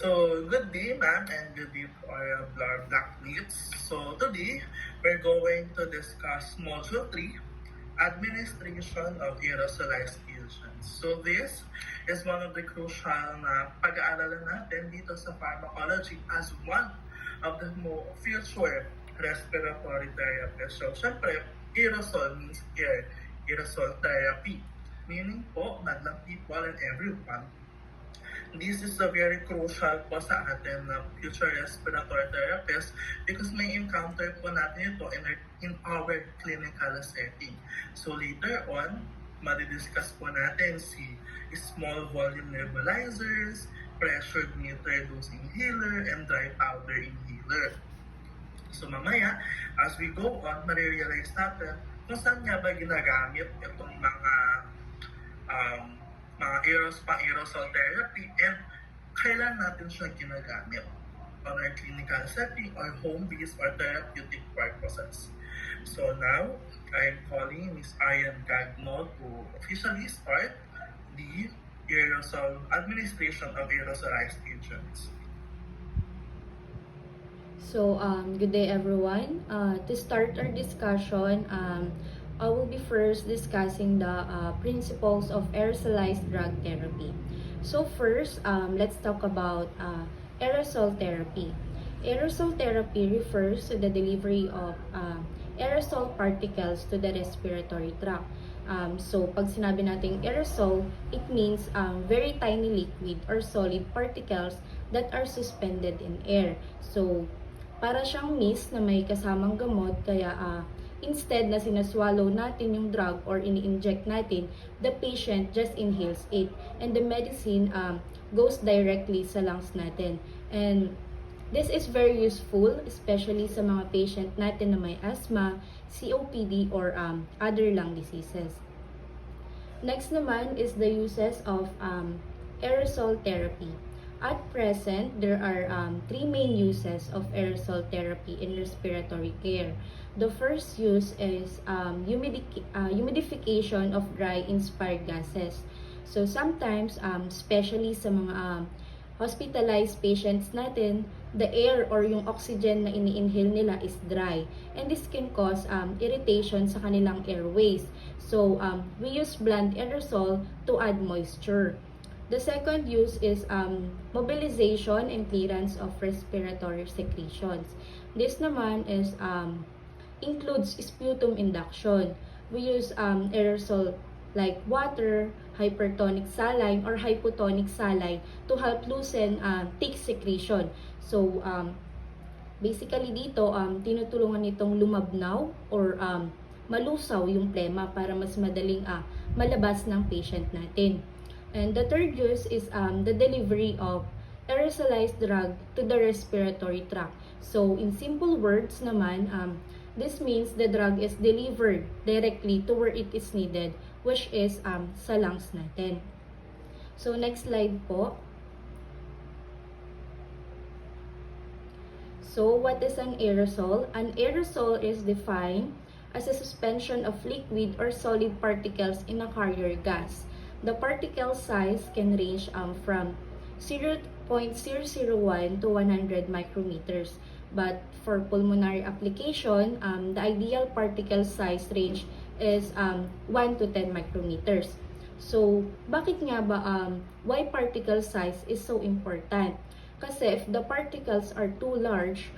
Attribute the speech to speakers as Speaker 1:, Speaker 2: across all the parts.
Speaker 1: So, good day, ma'am, and good day to our blackmates. So, today, we're going to discuss Module 3, Administration of Aerosolized Agents. So, this is one of the crucial na pag-aaralan natin dito sa pharmacology as one of the future respiratory therapies. So, syempre, aerosol means air. Aerosol therapy. Meaning po, not lang people and everyone. This is a very crucial po sa atin na future respiratory therapist because may encounter po natin ito in our clinical setting. So later on, madidiscuss po natin si small volume nebulizers, pressured meter dose inhaler, and dry powder inhaler. So mamaya, as we go on, marirealize natin kung saan nga ba ginagamit itong mga aerosol therapy and kailan natin siya ginagamit on our clinical setting or home-based or therapeutic purposes. So now, I'm calling Ms. Ayan Gagno to officially start the administration of aerosolized agents.
Speaker 2: So, good day everyone. To start our discussion, I will be first discussing the principles of aerosolized drug therapy. So first, let's talk about aerosol therapy. Aerosol therapy refers to the delivery of aerosol particles to the respiratory tract. So pag sinabi natin aerosol, it means very tiny liquid or solid particles that are suspended in air. So para siyang mist na may kasamang gamot, kaya instead na sinaswallow natin yung drug or ini-inject natin, the patient just inhales it. And the medicine goes directly sa lungs natin. And this is very useful, especially sa mga patient natin na may asthma, COPD, or other lung diseases. Next naman is the uses of aerosol therapy. At present, there are three main uses of aerosol therapy in respiratory care. The first use is humidification of dry inspired gases. So sometimes, especially sa mga hospitalized patients natin, the air or yung oxygen na ini-inhale nila is dry. And this can cause irritation sa kanilang airways. So we use bland aerosol to add moisture. The second use is mobilization and clearance of respiratory secretions. This naman is includes sputum induction. We use aerosol like water, hypertonic saline, or hypotonic saline to help loosen thick secretion. So basically dito, tinutulungan itong lumabnaw or malusaw yung plema para mas madaling malabas ng patient natin. And the third use is the delivery of aerosolized drug to the respiratory tract. So in simple words naman, this means the drug is delivered directly to where it is needed, which is sa lungs natin. So next slide po. So what is an aerosol? An aerosol is defined as a suspension of liquid or solid particles in a carrier gas. The particle size can range from 0.001 to 100 micrometers. But for pulmonary application, the ideal particle size range is 1 to 10 micrometers. So, bakit nga ba why particle size is so important? Kasi if the particles are too large,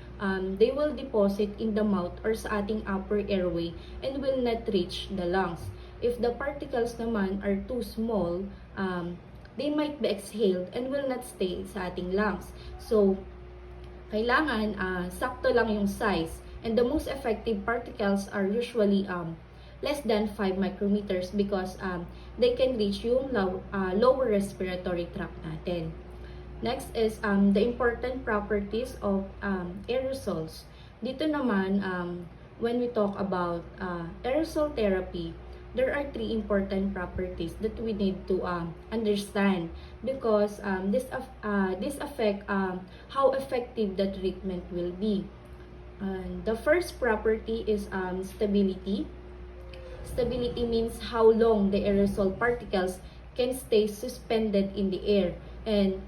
Speaker 2: they will deposit in the mouth or sa ating upper airway and will not reach the lungs. If the particles naman are too small, they might be exhaled and will not stay sa ating lungs. So, kailangan sakto lang yung size. And the most effective particles are usually less than 5 micrometers because they can reach yung lower respiratory tract natin. Next is the important properties of aerosols. Dito naman, when we talk about aerosol therapy, there are three important properties that we need to understand because this affect how effective the treatment will be. The first property is stability. Stability means how long the aerosol particles can stay suspended in the air. And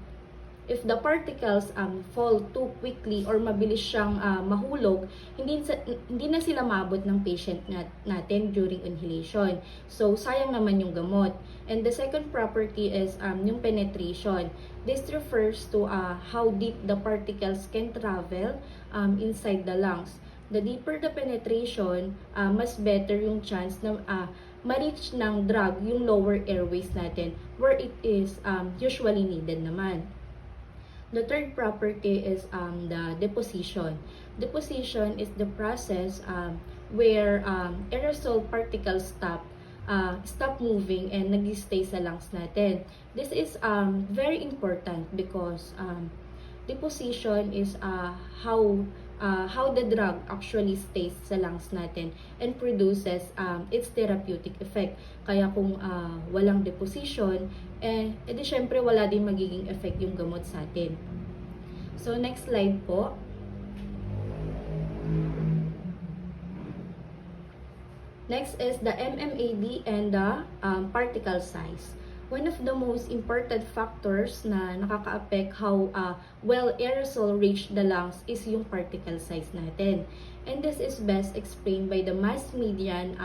Speaker 2: if the particles fall too quickly or mabilis siyang mahulog, hindi na sila maabot ng patient natin during inhalation. So, sayang naman yung gamot. And the second property is yung penetration. This refers to how deep the particles can travel inside the lungs. The deeper the penetration, mas better yung chance na ma-reach ng drug yung lower airways natin where it is usually needed naman. The third property is the deposition. Deposition is the process where aerosol particles stop moving and nag-stay sa lungs natin. This is very important because deposition is how the drug actually stays sa lungs natin and produces its therapeutic effect. Kaya kung walang deposition, edi syempre wala din magiging effect yung gamot sa atin. So, next slide po. Next is the MMAD and the particle size. One of the most important factors na nakaka-affect how well aerosol reach the lungs is yung particle size natin. And this is best explained by the mass median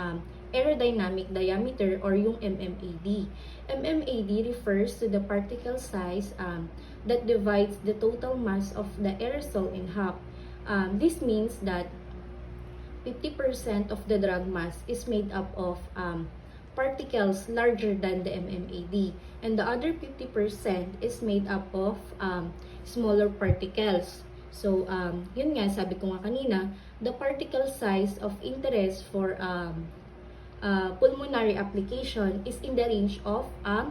Speaker 2: aerodynamic diameter or yung MMAD. MMAD refers to the particle size that divides the total mass of the aerosol in half. This means that 50% of the drug mass is made up of particles larger than the MMAD, and the other 50% is made up of smaller particles. So, yun nga, sabi ko nga kanina, the particle size of interest for pulmonary application is in the range of 1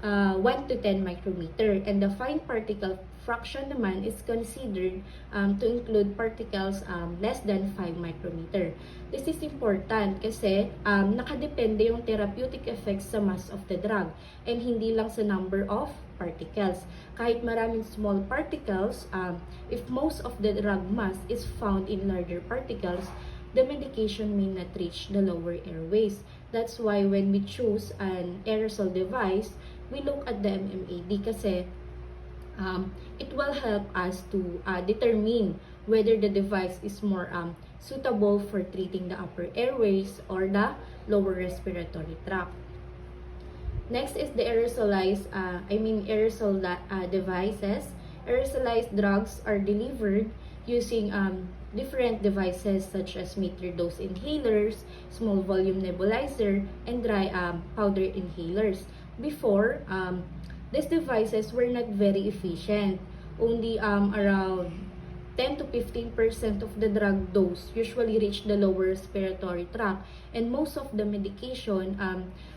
Speaker 2: to 10 micrometer, and the fine particle fraction naman is considered to include particles less than 5 micrometer. This is important kasi nakadepende yung therapeutic effects sa mass of the drug and hindi lang sa number of particles. Kahit maraming small particles, if most of the drug mass is found in larger particles, the medication may not reach the lower airways. That's why when we choose an aerosol device, we look at the MMAD kasi it will help us to determine whether the device is more suitable for treating the upper airways or the lower respiratory tract. Next is the aerosolized devices. Aerosolized drugs are delivered using different devices such as meter dose inhalers, small volume nebulizer, and dry powder inhalers. Before, these devices were not very efficient. Only around 10 to 15% of the drug dose usually reached the lower respiratory tract, and most of the medication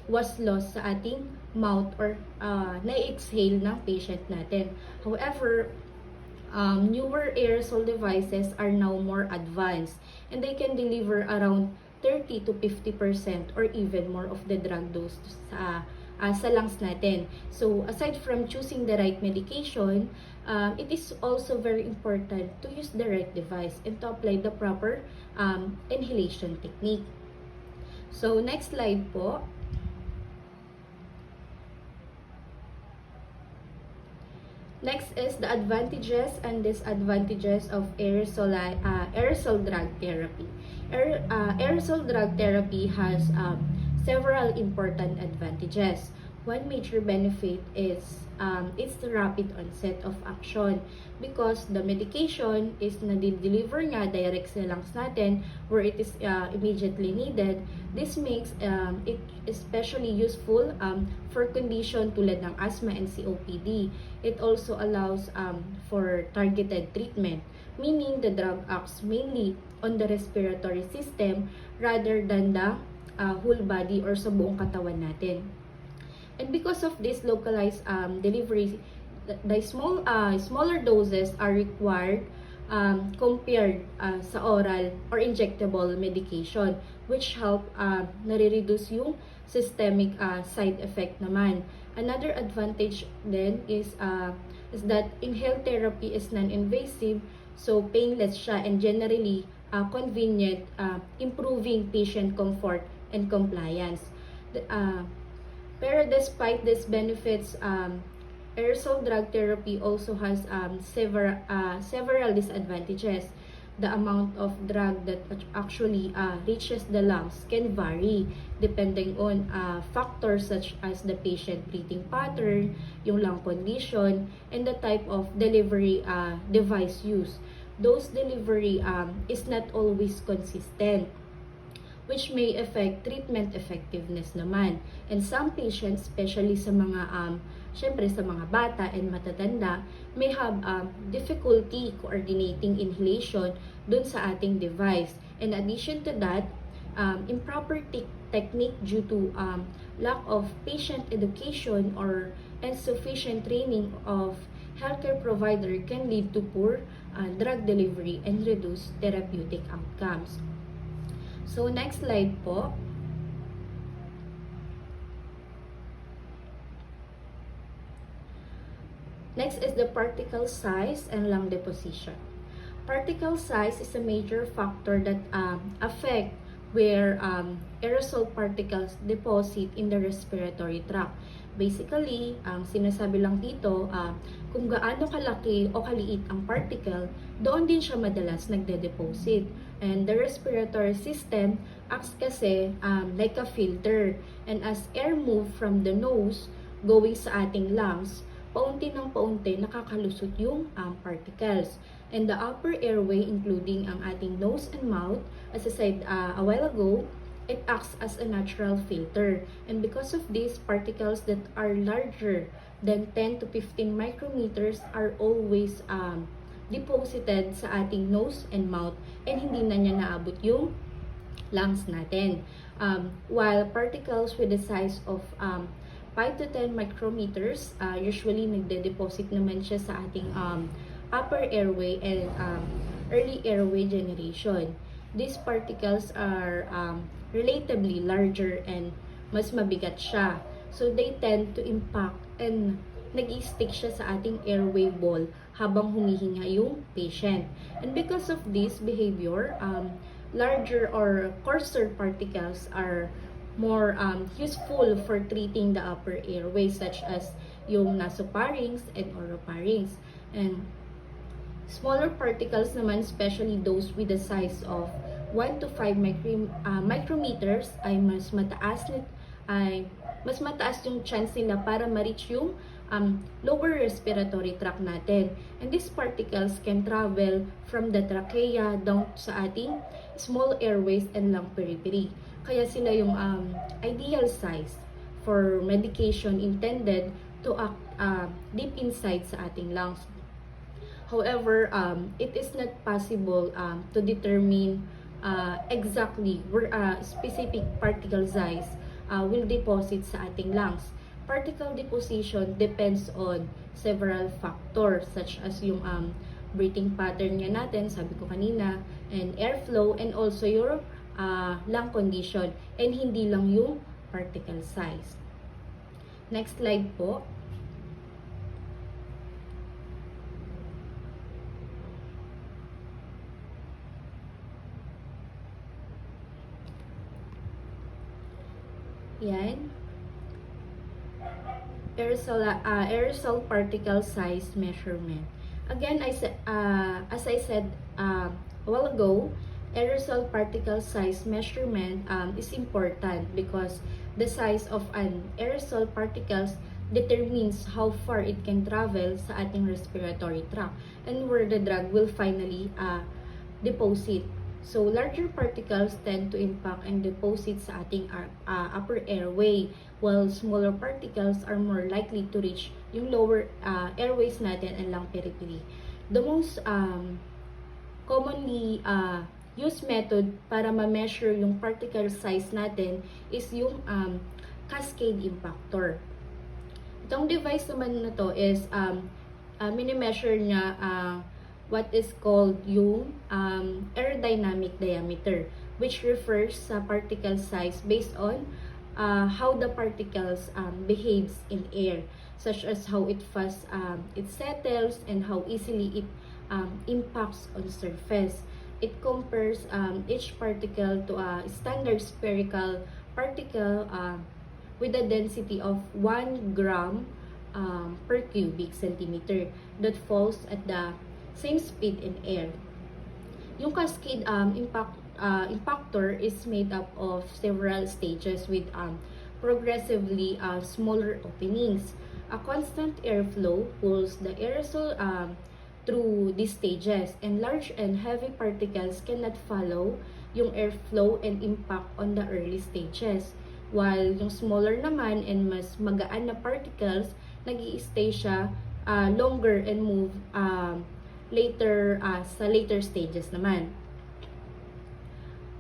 Speaker 2: was lost sa ating mouth or na-exhale ng patient natin. However, newer aerosol devices are now more advanced and they can deliver around 30 to 50% or even more of the drug dose sa lungs natin. So, aside from choosing the right medication, it is also very important to use the right device and to apply the proper inhalation technique. So, next slide po. Next is the advantages and disadvantages of aerosol drug therapy. Aerosol drug therapy has several important advantages. One major benefit is its rapid onset of action because the medication is na-deliver nga direct sa lungs natin where it is immediately needed. This makes it especially useful for condition tulad ng asthma and COPD. It also allows for targeted treatment, meaning the drug acts mainly on the respiratory system rather than the whole body or sa buong katawan natin. And because of this localized delivery, the smaller doses are required compared sa oral or injectable medication, which help nare-reduce yung systemic side effect naman. Another advantage then is that inhaled therapy is non-invasive, so painless siya and generally convenient, improving patient comfort and compliance. Pero despite these benefits, Aerosol drug therapy also has several disadvantages. The amount of drug that actually reaches the lungs can vary depending on factors such as the patient breathing pattern, yung lung condition, and the type of delivery device used. Those delivery is not always consistent, which may affect treatment effectiveness naman. And some patients, especially sa mga syempre sa mga bata and matatanda, may have difficulty coordinating inhalation dun sa ating device. In addition to that, improper technique due to lack of patient education or insufficient training of healthcare provider can lead to poor drug delivery and reduced therapeutic outcomes. So, next slide po. Next is the particle size and lung deposition. Particle size is a major factor that affect where aerosol particles deposit in the respiratory tract. Basically, ang sinasabi lang dito, kung gaano kalaki o kaliit ang particle, doon din siya madalas nagde-deposit. And the respiratory system acts kasi like a filter. And as air move from the nose going sa ating lungs, paunti ng paunti nakakalusot yung particles. And the upper airway, including ang ating nose and mouth, as I said a while ago, it acts as a natural filter. And because of this, particles that are larger than 10 to 15 micrometers are always deposited sa ating nose and mouth, and hindi na niya naabot yung lungs natin. While particles with the size of 5 to 10 micrometers, usually nagde-deposit naman siya sa ating upper airway and early airway generation. These particles are relatively larger and mas mabigat siya. So they tend to impact and nag-stick siya sa ating airway wall habang humihinga yung patient. And because of this behavior, larger or coarser particles are more useful for treating the upper airway, such as yung nasopharynx and oropharynx. And smaller particles naman, especially those with the size of 1 to 5 micrometers, ay mas mataas yung chance nila para ma-reach yung lower respiratory tract natin. And these particles can travel from the trachea down sa ating small airways and lung periphery. Kaya sila yung ideal size for medication intended to act deep inside sa ating lungs. However, it is not possible to determine exactly where a specific particle size will deposit sa ating lungs. Particle deposition depends on several factors such as yung breathing pattern niya natin, sabi ko kanina, and airflow, and also your lung condition, and hindi lang yung particle size. Next slide po. Yan. Aerosol particle size measurement. Again, as I said a while ago, aerosol particle size measurement is important because the size of an aerosol particles determines how far it can travel sa ating respiratory tract and where the drug will finally deposit. So, larger particles tend to impact and deposit sa ating upper airway, while smaller particles are more likely to reach yung lower airways natin and lung periphery. The most commonly used method para ma-measure yung particle size natin is yung cascade impactor. Itong device naman na to is mini-measure niya what is called yung aerodynamic diameter, which refers sa particle size based on how the particles behaves in air, such as how it fast it settles and how easily it impacts on surface. It compares each particle to a standard spherical particle with a density of 1 gram per cubic centimeter that falls at the same speed in air. Yung cascade impactor is made up of several stages with progressively smaller openings. A constant airflow pulls the aerosol through these stages, and large and heavy particles cannot follow yung airflow and impact on the early stages. While yung smaller naman and mas magaan na particles, nag-i-stay siya longer and move later sa later stages naman.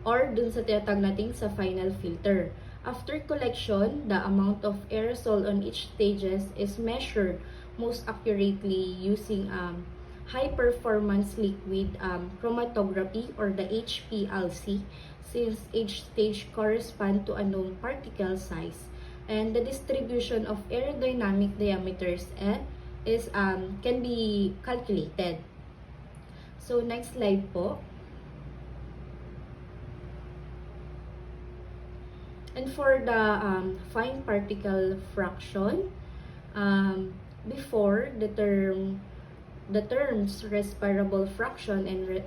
Speaker 2: Or dun sa tinatawag natin sa final filter. After collection, the amount of aerosol on each stages is measured most accurately using high performance liquid chromatography or the HPLC, since each stage corresponds to a known particle size, and the distribution of aerodynamic diameters can be calculated. So next slide po. And for the fine particle fraction, before the terms respirable fraction and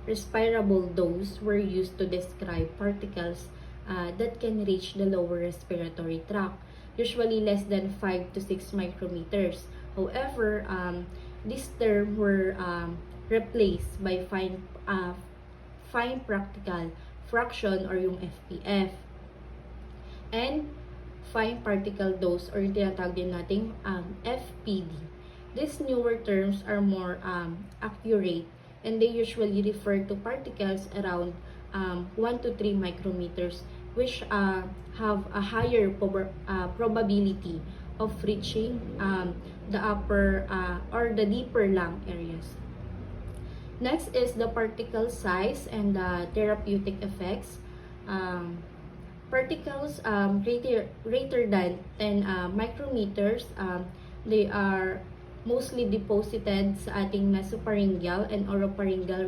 Speaker 2: respirable dose were used to describe particles that can reach the lower respiratory tract, usually less than 5 to 6 micrometers. However, these terms were replaced by fine particle fraction or yung FPF. And fine particle dose or yung tinatawag din nating FPD. These newer terms are more accurate, and they usually refer to particles around 1 to 3 micrometers, which have a higher probability of reaching the upper or the deeper lung areas. Next is the particle size and the therapeutic effects. Particles greater than 10 micrometers, they are mostly deposited sa ating nasopharyngeal and oropharyngeal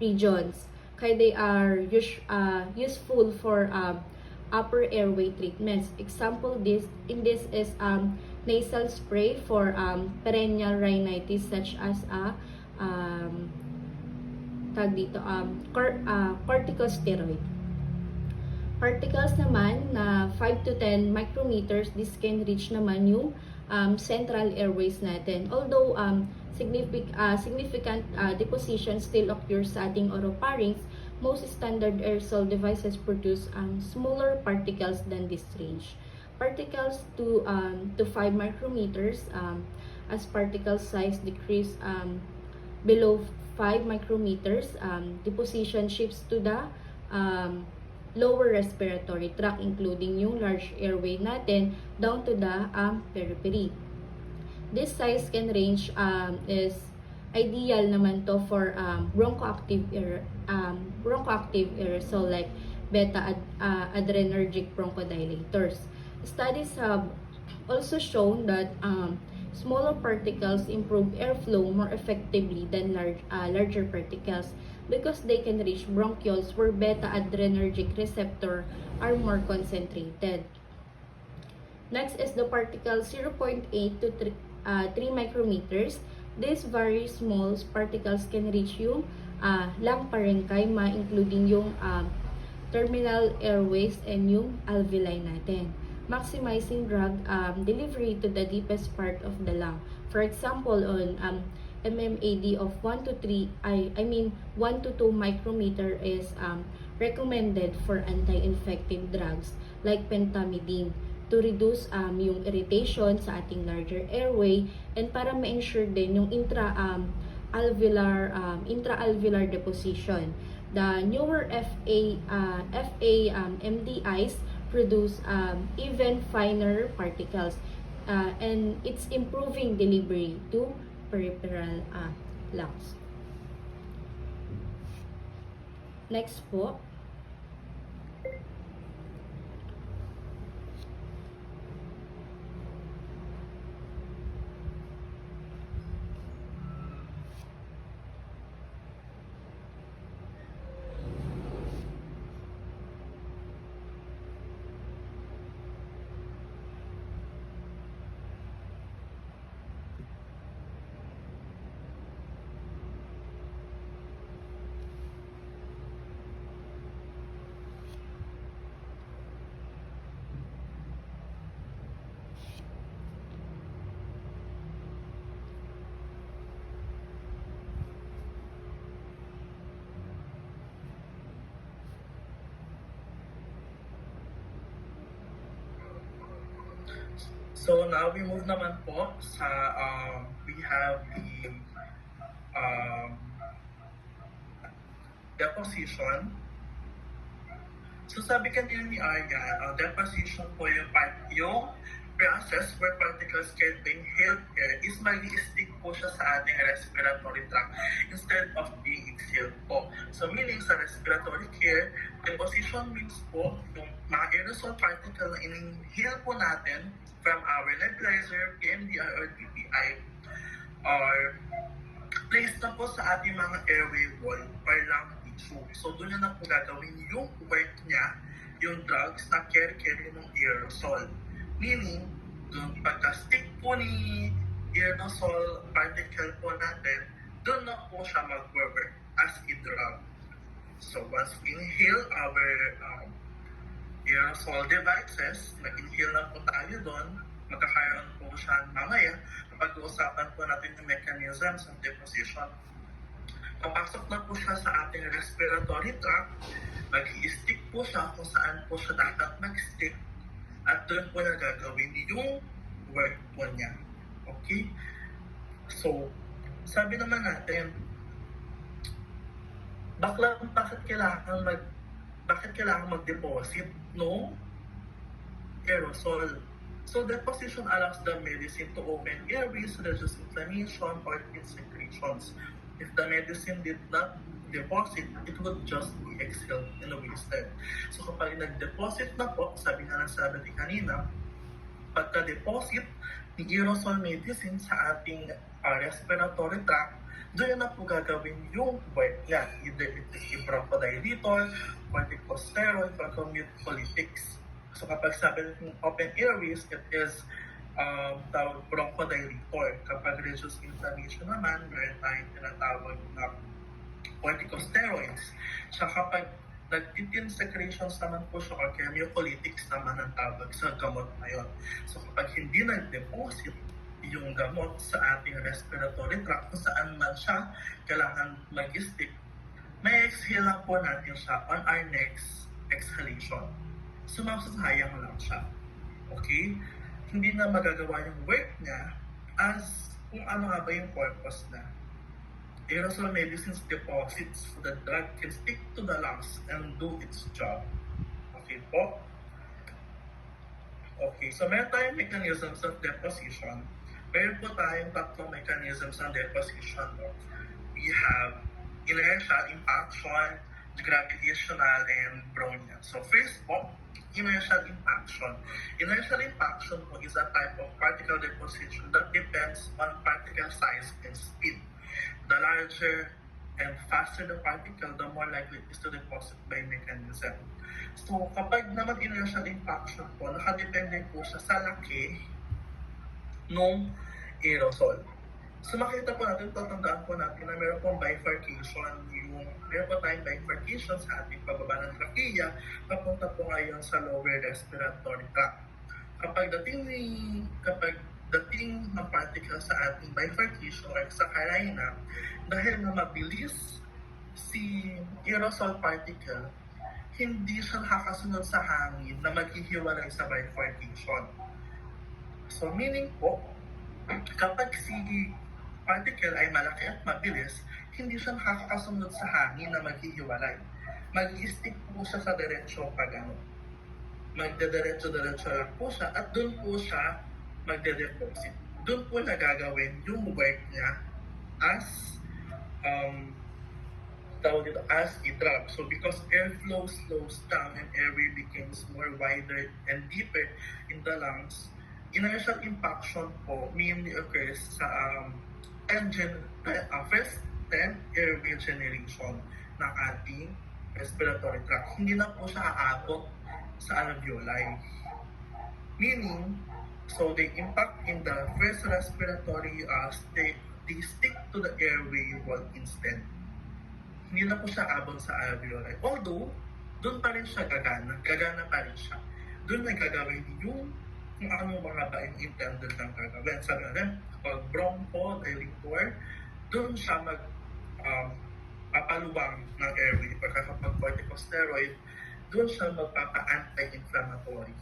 Speaker 2: regions. Kaya they are useful for upper airway treatments. Example in this is nasal spray for perennial rhinitis, such as corticosteroid. Particles naman na 5 to 10 micrometers, this can reach naman yung central airways natin. Although significant deposition still occurs sa ating oropharynx, most standard aerosol devices produce smaller particles than this range. Particles to 5 micrometers, as particle size decrease below 5 micrometers, deposition shifts to the lower respiratory tract, including yung large airway natin down to the periphery. This size can range is ideal naman to for bronchoactive aerosol like beta adrenergic bronchodilators. Studies have also shown that smaller particles improve airflow more effectively than larger particles, because they can reach bronchioles where beta adrenergic receptor are more concentrated. Next is the particle 0.8 to 3 micrometers. These very small particles can reach yung lung parenchyma, including yung terminal airways and yung alveoli natin, maximizing drug delivery to the deepest part of the lung. For example, on MMAD of 1 to 2 micrometer is recommended for anti-infective drugs like pentamidine to reduce yung irritation sa ating larger airway, and para ma-ensure din yung intra-alveolar deposition. The newer MDIs produce even finer particles, and it's improving delivery to peripheral lungs. Next po.
Speaker 1: So now we move naman po sa we have the um, deposition. So sabi kanina ni Aryan, ang deposition po yung process where particles can be inhaled air is mag-i-stick po siya sa ating respiratory tract instead of being exhaled po. So meaning sa respiratory care, deposition means po yung mga aerosol particle na in-inhale po natin from our nebulizer, PMDI or DPI or placed na po sa ating mga airway wall or lung tissue. So doon na po gagawin yung work niya, yung drugs na carry ng aerosol. Meaning, doon pagka-stick po ni aerosol particle po natin, doon na po siya mag-work as a drug. So once we inhale our aerosol devices, nag-inhale na po tayo doon, magkakaroon po siya mamaya, pag-uusapan po natin yung mechanisms of deposition. Papasok na po siya sa ating respiratory tract, mag-i-stick po siya kung saan po siya dapat mag-stick, at doon po na gagawin yung work po niya. Okay? So, sabi naman natin, bakit kailangan mag-deposit no aerosol? So, deposition allows the medicine to open airways, reduce inflammation, or its secretions. If the medicine did not deposit, it would just be exhaled and wasted. So kapag nag-deposit na po, sabi nga natin kanina, pagka-deposit ni aerosol medicine sa ating respiratory tract, doon na po gagawin yung work niya. Either it is a bronchodilator, corticosteroid, or mucolytics. So kapag sabi ng open airways, it is tawag bronchodilator. Kapag reduce inflammation naman, meron tayong tinatawag na corticosteroids. So kapag nag-thin secretions naman po siya or mucolytics naman ang tawag sa gamot na yun. So kapag hindi nag-deposit yung gamot sa ating respiratory tract kung saan man siya kailangan mag-stick, may exhale lang po natin siya on our next exhalation. So masasayang lang siya. Okay? Hindi na magagawa yung work niya as kung ano nga ba yung purpose na. Aerosol medicines deposits so the drug can stick to the lungs and do its job. Okay po? Okay, so meron tayong mechanisms of deposition. Meron po tayong tatlong mechanisms ng deposition. No? We have inertial, impaction, gravitational, and Brownian. So first po, inertial impaction. Inertial impaction po is a type of particle deposition that depends on particle size and speed. The larger and faster the particle, the more likely it is to deposit by mechanism. So kapag naman inertial impaction po, nakadepende po siya sa laki ng aerosol. So makita po natin, tatandaan po natin na meron pong bifurcation, meron po tayong bifurcation sa ating pababa ng trachea, papunta po ngayon sa lower respiratory tract. Kapag dating ng particle sa ating bifurcation or sa carina, dahil na mabilis si aerosol particle, hindi siya nakakasunod sa hangin na maghihiwalay sa bifurcation. So meaning po, kapag si particle ay malaki at mabilis, hindi siya nakakasunod sa hangin na maghihiwalay. Mag-i-stick po siya sa diretsyo pa gano'n. Magdediretso-diretso lang po siya at doon po siya magde-deposit. Doon po nagagawin yung work niya as as a drug. So because airflow slows down and airway becomes more wider and deeper in the lungs, inertial impaction po mainly occurs sa first 10 airway generation ng ating respiratory tract. Hindi na po siya aabot sa alveoli. Meaning, so they impact in the first respiratory they stick to the airway wall instead. Hindi na po siya abot sa alveoli. Although, doon pa rin siya gagana pa rin siya. Doon may gagawin yung kung ano mga ba yung intended ng gagawin. Sabi natin, kapag bronchodilator, doon siya papaluwang ng airway. Kapag corticosteroid, doon siya magpapa-anti-inflammatory.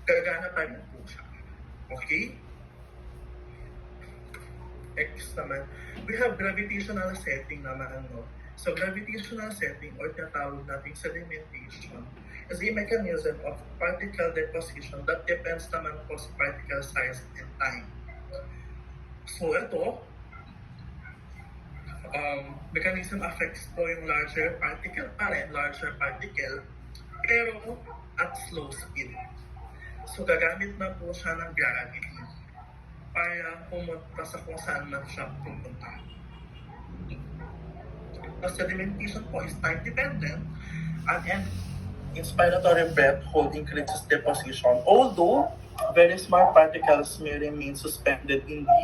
Speaker 1: Gagana pa rin po siya. Okay? Next naman, we have gravitational setting naman, no? So, gravitational setting or tinatawag natin sedimentation is a mechanism of particle deposition that depends naman po sa particle size and time. So, ito, mechanism affects po yung larger particle pa rin, larger particle, pero at slow speed. So, gagamit na po siya ng gravity para pumunta sa kung saan man siya pupunta. The sedimentation po is time-dependent and inspiratory breath hold increases deposition, although very small particles may remain suspended in the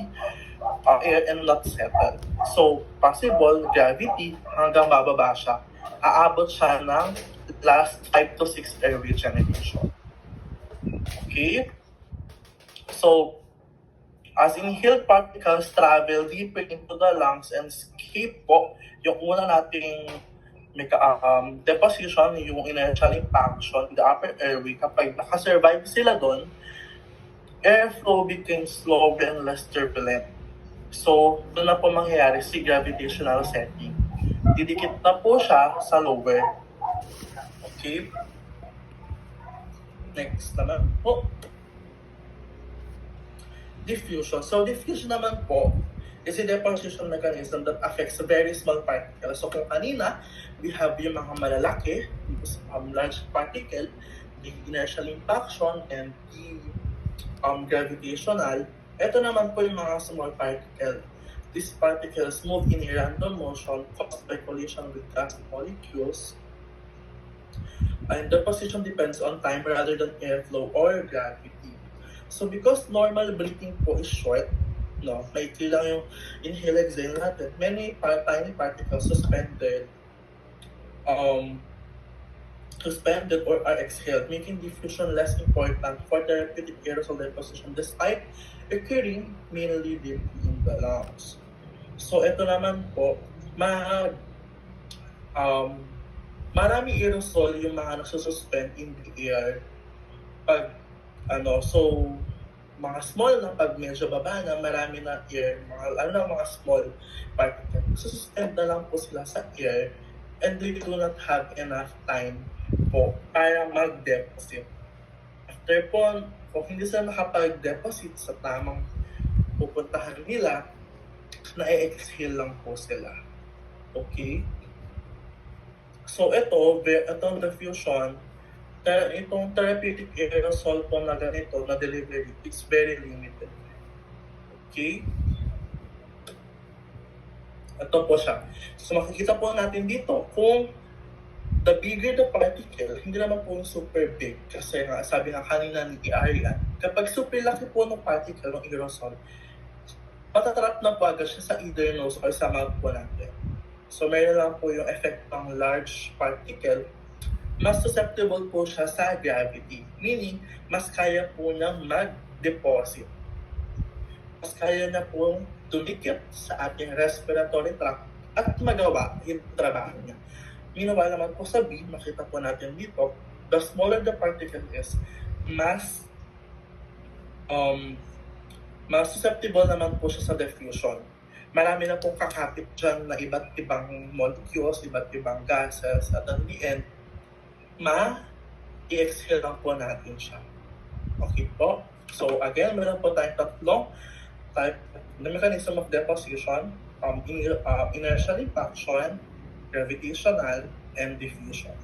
Speaker 1: air and not settle. So, possible gravity hanggang bababa siya. Aabot siya ng last 5 to 6 airway generation. Okay? So, as inhaled particles travel deeper into the lungs and escape po, yung una nating deposition, yung inertial impaction in the upper airway, kapag nakasurvive sila doon, airflow becomes slower and less turbulent. So, doon na po mangyayari si gravitational setting. Didikit na po siya sa lower. Okay? Next naman po. Diffusion. So, diffusion naman po is a deposition mechanism that affects very small particles. So, kung kanina, we have yung mga malalaki, large particle, the inertial impaction, and the gravitational. Ito naman po yung mga small particle. These particles move in a random motion caused by collision with gas molecules. And their position depends on time rather than airflow or gravity. So because normal breathing po is short, no, maikli lang yung inhale exhale natin, many tiny particles suspended or are exhaled, making diffusion less important for therapeutic aerosol deposition despite occurring mainly deeply in the lungs. So ito naman po, marami aerosol yung mga nasususpend in the air pag so mga small na pag medyo baba na, marami na air, mga small particles, suspend na lang po sila sa air and they do not have enough time po para mag-deposit. After po, kung hindi sila makapag-deposit sa tamang pupuntahan nila, na-exhale lang po sila. Okay? So itong diffusion, itong therapeutic aerosol po na ganito, na delivery, it's very limited. Okay? Ito po siya. So makikita po natin dito, kung the bigger the particle, hindi naman po super big. Kasi nga, sabi nga kanina ni Arian, kapag super laki po ng particle ng aerosol, matatrap na po agad siya sa either nose or sa mouth po natin. So mayroon lang po yung effect ng large particle, mas susceptible po siya sa gravity. Meaning, mas kaya po niyang mag-deposit. Mas kaya na po dumikit sa ating respiratory tract at magawa yung trabaho niya. Meanwhile naman po sa B, makita po natin dito, the smaller the particle is, mas susceptible naman po siya sa diffusion. Marami na pong kakapit dyan na iba't ibang molecules, iba't ibang gases, at at the end, i-exhale lang po natin siya. Okay po? So again, meron po tayong tatlong type na mechanism of deposition, inertial impaction, gravitational, and diffusion.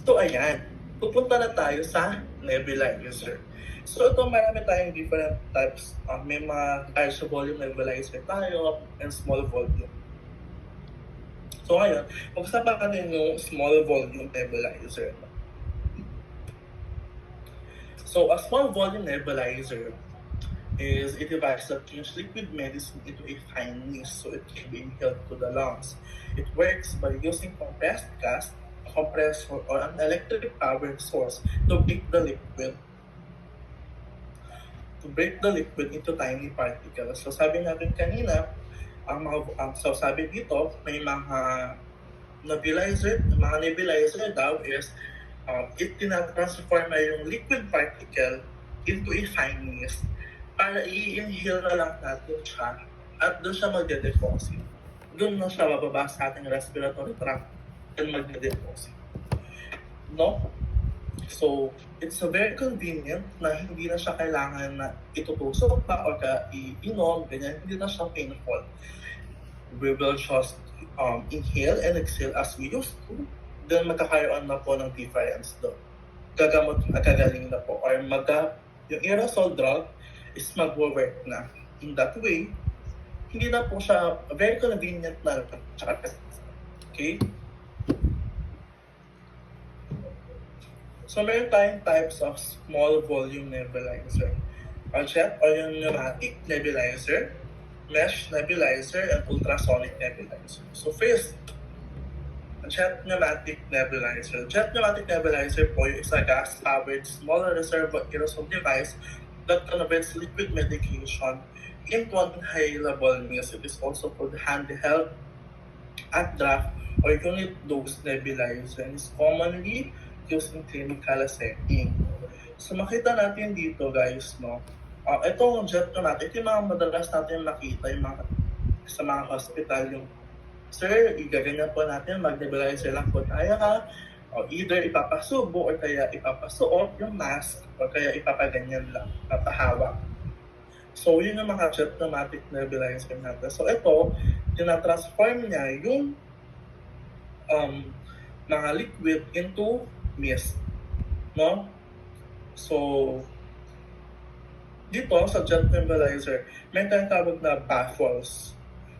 Speaker 1: So ayan, pupunta na tayo sa nebulizer. So ito, marami tayong different types. May mga large volume nebulizer tayo and small volume. So ngayon, pag-usapan natin yung small volume nebulizer. So a small volume nebulizer is a device that turns liquid medicine into a fine mist so it can be inhaled to the lungs. It works by using compressed gas, a compressor, or an electric power source to break the liquid into tiny particles. So sabi natin kanina, so sabi dito, may mga nebulizer daw is it tinatransform na yung liquid particle into a fine mist para i-inhale na lang natin siya at doon siya magde-deposit. Doon na siya mababa sa ating respiratory tract and magde-deposit. No? So, it's a very convenient na hindi na siya kailangan na itutusok pa o iinom, ganyan. Hindi na siya painful. We will just inhale and exhale as we used to. Then magkakaroon na po ng difference doon. Gagaling na po. Or yung aerosol drug is mag-work na. In that way, hindi na po siya very convenient na. Okay? So, meron tayong types of small volume nebulizer. A jet or yung pneumatic nebulizer, mesh nebulizer, and ultrasonic nebulizer. So, first, a jet pneumatic nebulizer. Jet pneumatic nebulizer po is a gas-powered small reservoir aerosol device that converts liquid medication into an inhalable mist. It is also called handheld at draft or unit dose nebulizer and is commonly used in clinical setting. So makita natin dito guys, no? Itong jet pneumatic, yung mga madalas natin makita yung sa mga hospital, yung sir, igaganyan po natin, mag-nebulizer lang po tayo ha. O either ipapasubo or kaya ipapasuot yung mask o kaya ipapaganyan lang, papahawak. So yun yung mga jet pneumatic nebulizer natin. So ito, tinatransform niya yung mga liquid into mist. No? So, dito sa jet nebulizer, may tawag na baffles.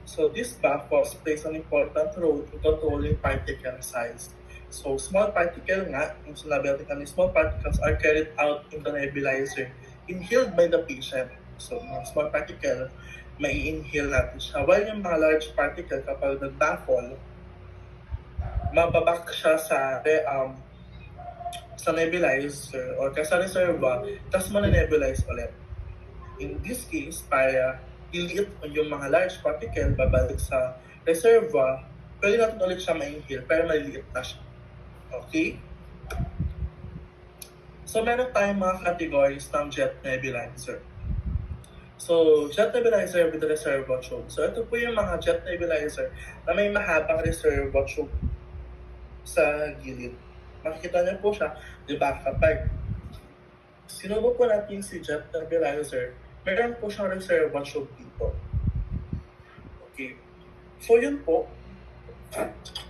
Speaker 1: So, these baffles plays an important role in controlling particle size. So, small particle nga, yung sinabi natin, small particles are carried out in the nebulizer, inhaled by the patient. So, mga small particle, may inhale natin siya. While yung mga large particle, kapag nag-baffle, mababak siya sa nebulizer or sa reservoir, tapos nebulize ulit. In this case, para iliit yung mga large particle, babalik sa reservoir, pwede natin ulit siya ma-inhale, pero maliliit na siya. Okay? So, meron tayong mga categories ng jet nebulizer. So, jet nebulizer with reservoir tube. So, ito po yung mga jet nebulizer na may mahabang reservoir tube sa gilid. Makikita niyo po siya, di ba, kapag sinubo po natin si jet nebulizer, meron po siyang reservoir tube dito. Okay. So, yun po,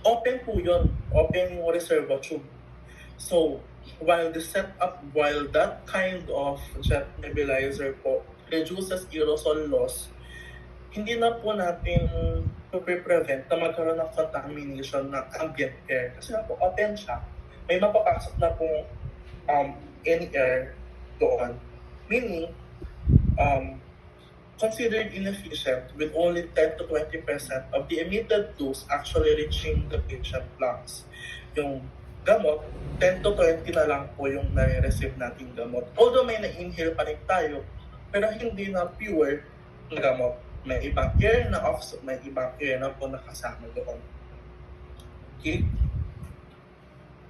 Speaker 1: open po yun. Open yung reservoir tube. So, while that kind of jet nebulizer po reduces aerosol loss, hindi na po natin prevent na magkaroon ng contamination ng ambient air. Kasi na po, open siya. May mapapasok na po any air doon. Meaning, considered inefficient with only 10 to 20% of the emitted dose actually reaching the patient lungs. Yung gamot, 10 to 20 na lang po yung nare-receive nating gamot. Although may na-inhale pa rin tayo, pero hindi na pure na gamot. May ibang air na offset, may ibang air na po nakasama doon. Okay?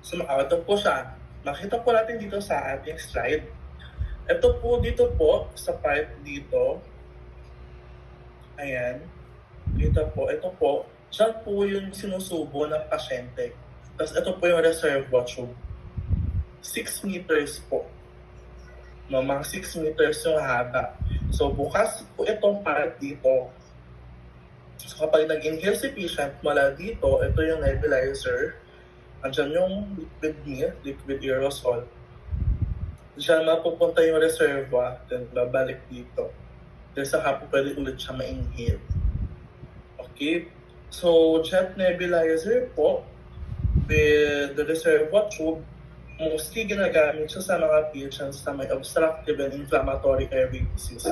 Speaker 1: So, ito po siya. Makita po natin dito sa ating slide. Ito po dito po, sa part dito. Ayan. Dito po, ito po. Diyan po yung sinusubo ng pasyente. Tapos ito po yung reservoir tube. 6 meters po. No, mga 6 meters yung haba. So, bukas po itong part dito. So, kapag nag-inhale si patient mula dito, ito yung nebulizer. Andyan yung liquid aerosol. Diyan mapupunta yung reservoir, then babalik dito. Then saka po pwede ulit siya ma-inhale. Okay? So, jet nebulizer po, with the reservoir tube, mostly ginagamit siya sa mga patients na may obstructive and inflammatory airway disease.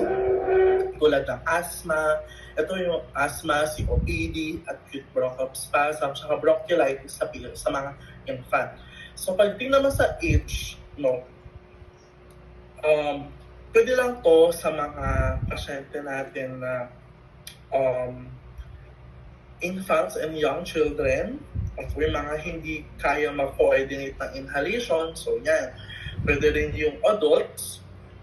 Speaker 1: Tulad ng asthma, ito yung asthma, COPD, acute bronchospasm, saka bronchiolitis sa mga infant. So pag tingnan mo sa age, no, pwede lang to sa mga pasyente natin na infants and young children, at may mga hindi kaya mag-coordinate ng inhalation, so yan. Pwede rin yung adults,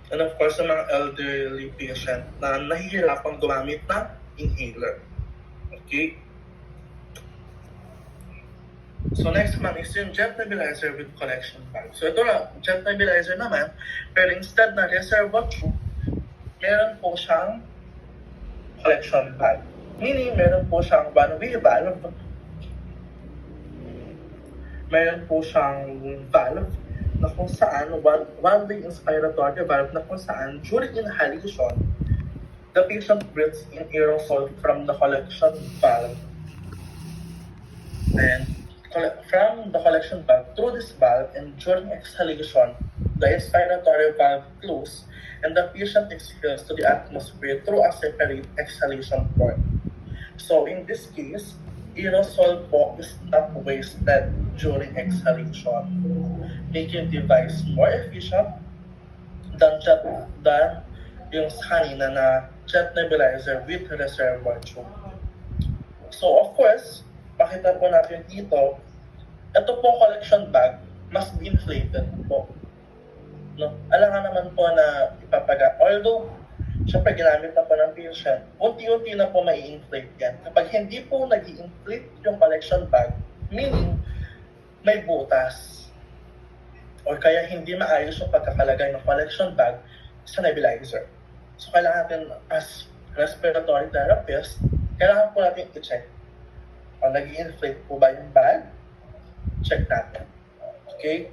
Speaker 1: And of course, sa mga elderly patient na nahihirapang gumamit ng inhaler. Okay? So next naman is yung jet nebulizer with collection valve. So ito na, jet nebulizer naman, pero instead na reservoir tube, meron po siyang collection valve. Meaning, meron po siyang one-way valve. Meron po siyang valve na kung saan, one-way inspiratory valve na kung saan, during inhalation, the patient breathes in aerosol from the collection valve. And from the collection valve, through this valve, and during exhalation, the inspiratory valve closes, and the patient exhales to the atmosphere through a separate exhalation port. So in this case, aerosol po is not wasted during exhalation, making the device more efficient than yung kanina na jet nebulizer with reservoir tube. So of course, makita po natin dito, ito po collection bag must be inflated po. No? Alangan naman po na although syempre ginamit na po ng patient, unti-unti na po may inflate yan. Kapag hindi po nag-inflate yung collection bag, meaning may butas or kaya hindi maayos yung pagkakalagay ng collection bag sa nebulizer. So kailangan natin as respiratory therapist, kailangan po natin i-check. O nag-inflate po ba yung bag? Check natin. Okay?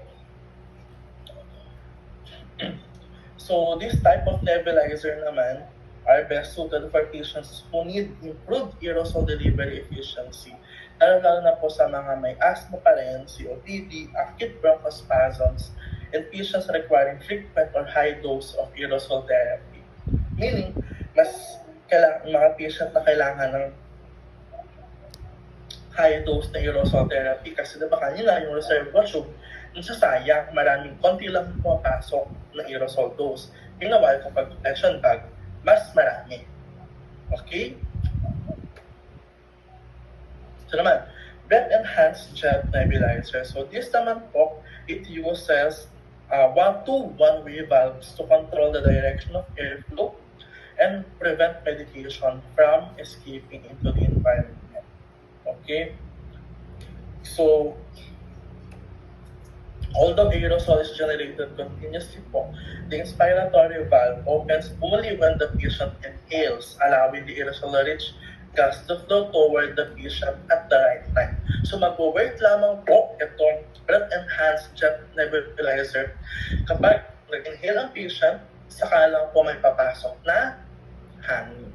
Speaker 1: So this type of nebulizer naman are best suited for patients who need improved aerosol delivery efficiency. Lalo na po sa mga may asthma pa rin, COPD, acute bronchospasms, and patients requiring frequent or high dose of aerosol therapy. Meaning, mas mga patient na kailangan ng high dose na aerosol therapy kasi diba kanina yung reservoir tube, nasasayang, konti lang pumapasok na aerosol dose. Meanwhile, kapag collection bag, mas marami. Okay? So naman, breath-enhanced jet nebulizer. So this naman po, it uses two one-way valves to control the direction of airflow and prevent medication from escaping into the environment. Okay? So, although aerosol is generated continuously po, the inspiratory valve opens only when the patient inhales, allowing the aerosol-rich gas to flow toward the patient at the right time. So mag-work lamang po itong breath-enhanced jet nebulizer kapag nag-inhale ang patient, saka lang po may papasok na hangin.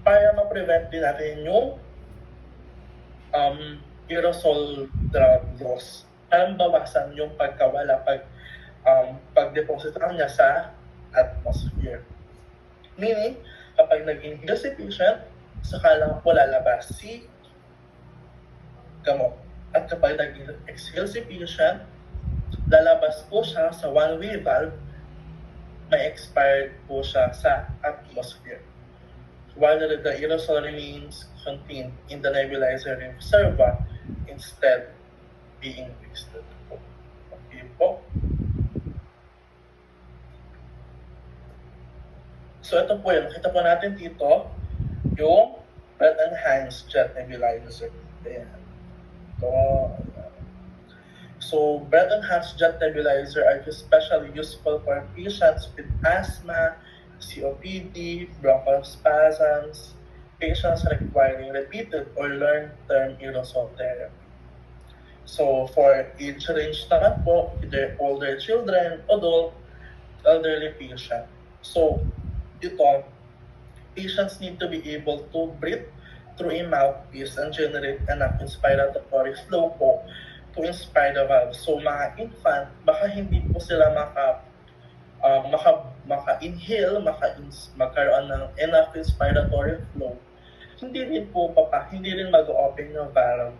Speaker 1: Para ma-prevent din natin yung aerosol loss. Para bawasan yung pagkawala pag-deposit niya sa atmosphere. Meaning, kapag nag-inhale si patient, saka lang po lalabas si gamot. At kapag nag-exhale si patient, lalabas po siya sa one-way valve, may expired po siya sa atmosphere. While the aerosol remains contained in the nebulizer reservoir, instead being wasted po. Okay po. So ito po yun. Nakita po natin dito yung breath-enhanced jet nebulizer. Ayan. So breath-enhanced jet nebulizer are especially useful for patients with asthma, COPD, bronchospasms, patients requiring repeated or long-term aerosol therapy. So for age range naman po, either older children, adult, elderly patient. So ito, patients need to be able to breathe through a mouthpiece and generate enough inspiratory flow po to inspire the valve. So mga infant, baka hindi po sila maka-inhale, magkaroon ng enough inspiratory flow. Hindi rin mag-open yung valve.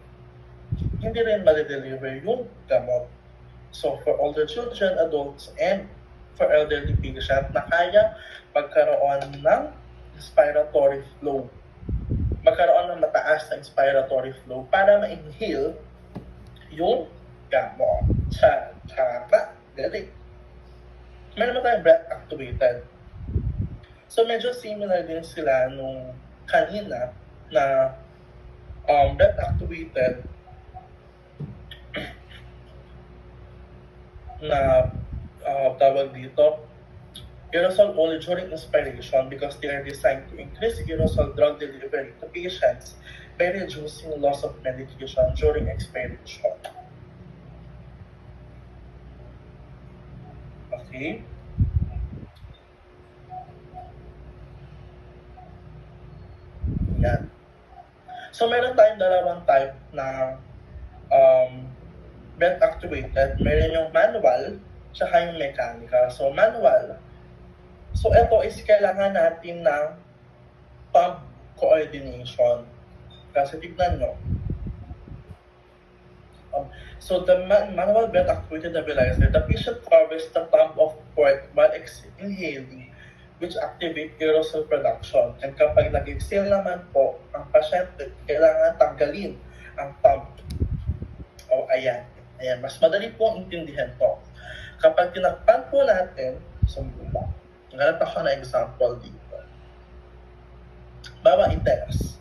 Speaker 1: Hindi rin ma-deliver yung gamot. So for older children, adults, and for elderly patient na kaya magkaroon ng inspiratory flow. Magkaroon ng mataas na inspiratory flow para ma-inhale yung gamot. Galing. Meron naman tayong breath actuated. So medyo similar din sila nung kanina na breath actuated na tawag dito aerosol only during inspiration because they are designed to increase aerosol drug delivery to patients by reducing loss of medication during expiration. Okay? Yan. So meron tayong dalawang type na breath actuated. Meron yung manual tsaka yung mechanical. So manual, so ito is kailangan natin ng pump coordination. Kasi tignan nyo. So the manual breath actuated nebulizer, the patient covers the pump of port while inhaling, which activate aerosol production. And kapag nag-exhale naman po, ang pasyente, kailangan tanggalin ang pump. O ayan. Ayan, mas madali po intindihan to. Kapag tinakpan po natin, sumbuba. Nganap ako na example dito. Bawa i-test.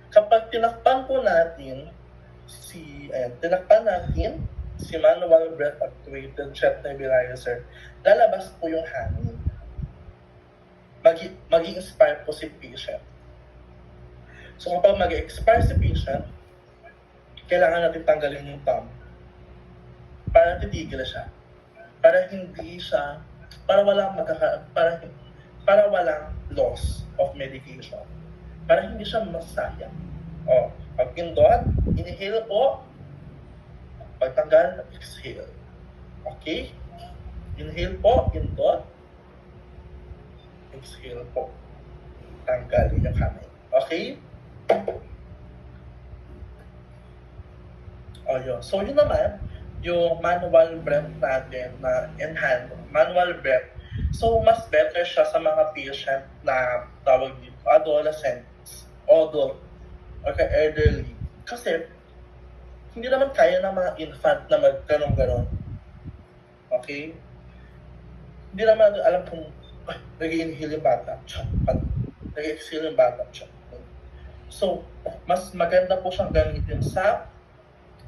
Speaker 1: Kapag tinakpan po natin si manual breath actuated jet nebulizer, lalabas po yung hangin. Mag-i-expire po si patient. So kapag mag-i-expire si patient, kailangan natin tanggalin yung pump para titigil siya. Para walang loss of medication. Para hindi siya masayang. Pag pindot, inhale po. Pagtanggal, exhale. Okay? Inhale po, pindot. Exhale po. Tanggalin yung kamay. Okay? Yun. So yun naman, yung manual breath natin na in-hand, manual breath. So mas better siya sa mga patient na tawag dito, adolescents, adult, okay, elderly. Kasi hindi naman kaya ng mga infant na magkaroon-ganon. Okay? Hindi naman alam kung nag-i-inhale yung bata, nag-i-exhale yung bata. So, mas maganda po siyang gamitin sa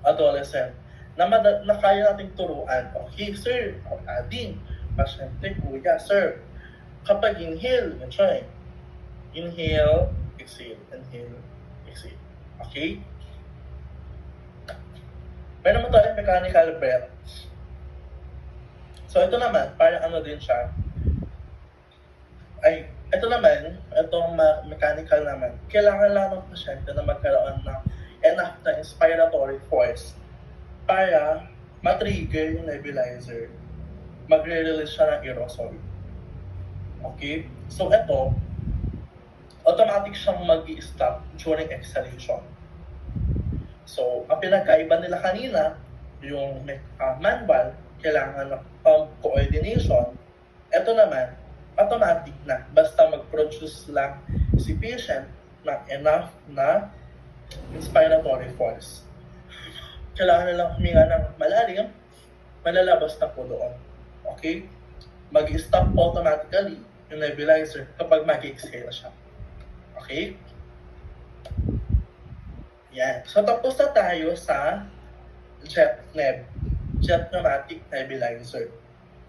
Speaker 1: adolescent na kaya nating turuan. Okay, sir, ading, pasyente, kuya, sir. Kapag inhale, yun siya eh. Inhale, exhale, inhale, exhale. Okay? May naman tayong mechanical breath. So, ito naman, parang ano din siya. Ito naman, itong mechanical naman, kailangan lang ng pasyente na magkaroon ng enough na inspiratory force para matrigger yung nebulizer. Magre-release siya ng aerosol. Okay? So, ito, automatic siyang mag-i-stop during exhalation. So, ang pinagkaiba nila kanina, yung manual, kailangan ng pump coordination. Ito naman, automatic na. Basta mag-produce lang si patient ng enough na inspiratory force. Kailangan nilang huminga ng malalim, malalabas na po doon. Okay? Mag-stop automatically yung nebulizer kapag mag-exhale siya. Okay? Yan. So, tapos na tayo sa jet pneumatic nebulizer.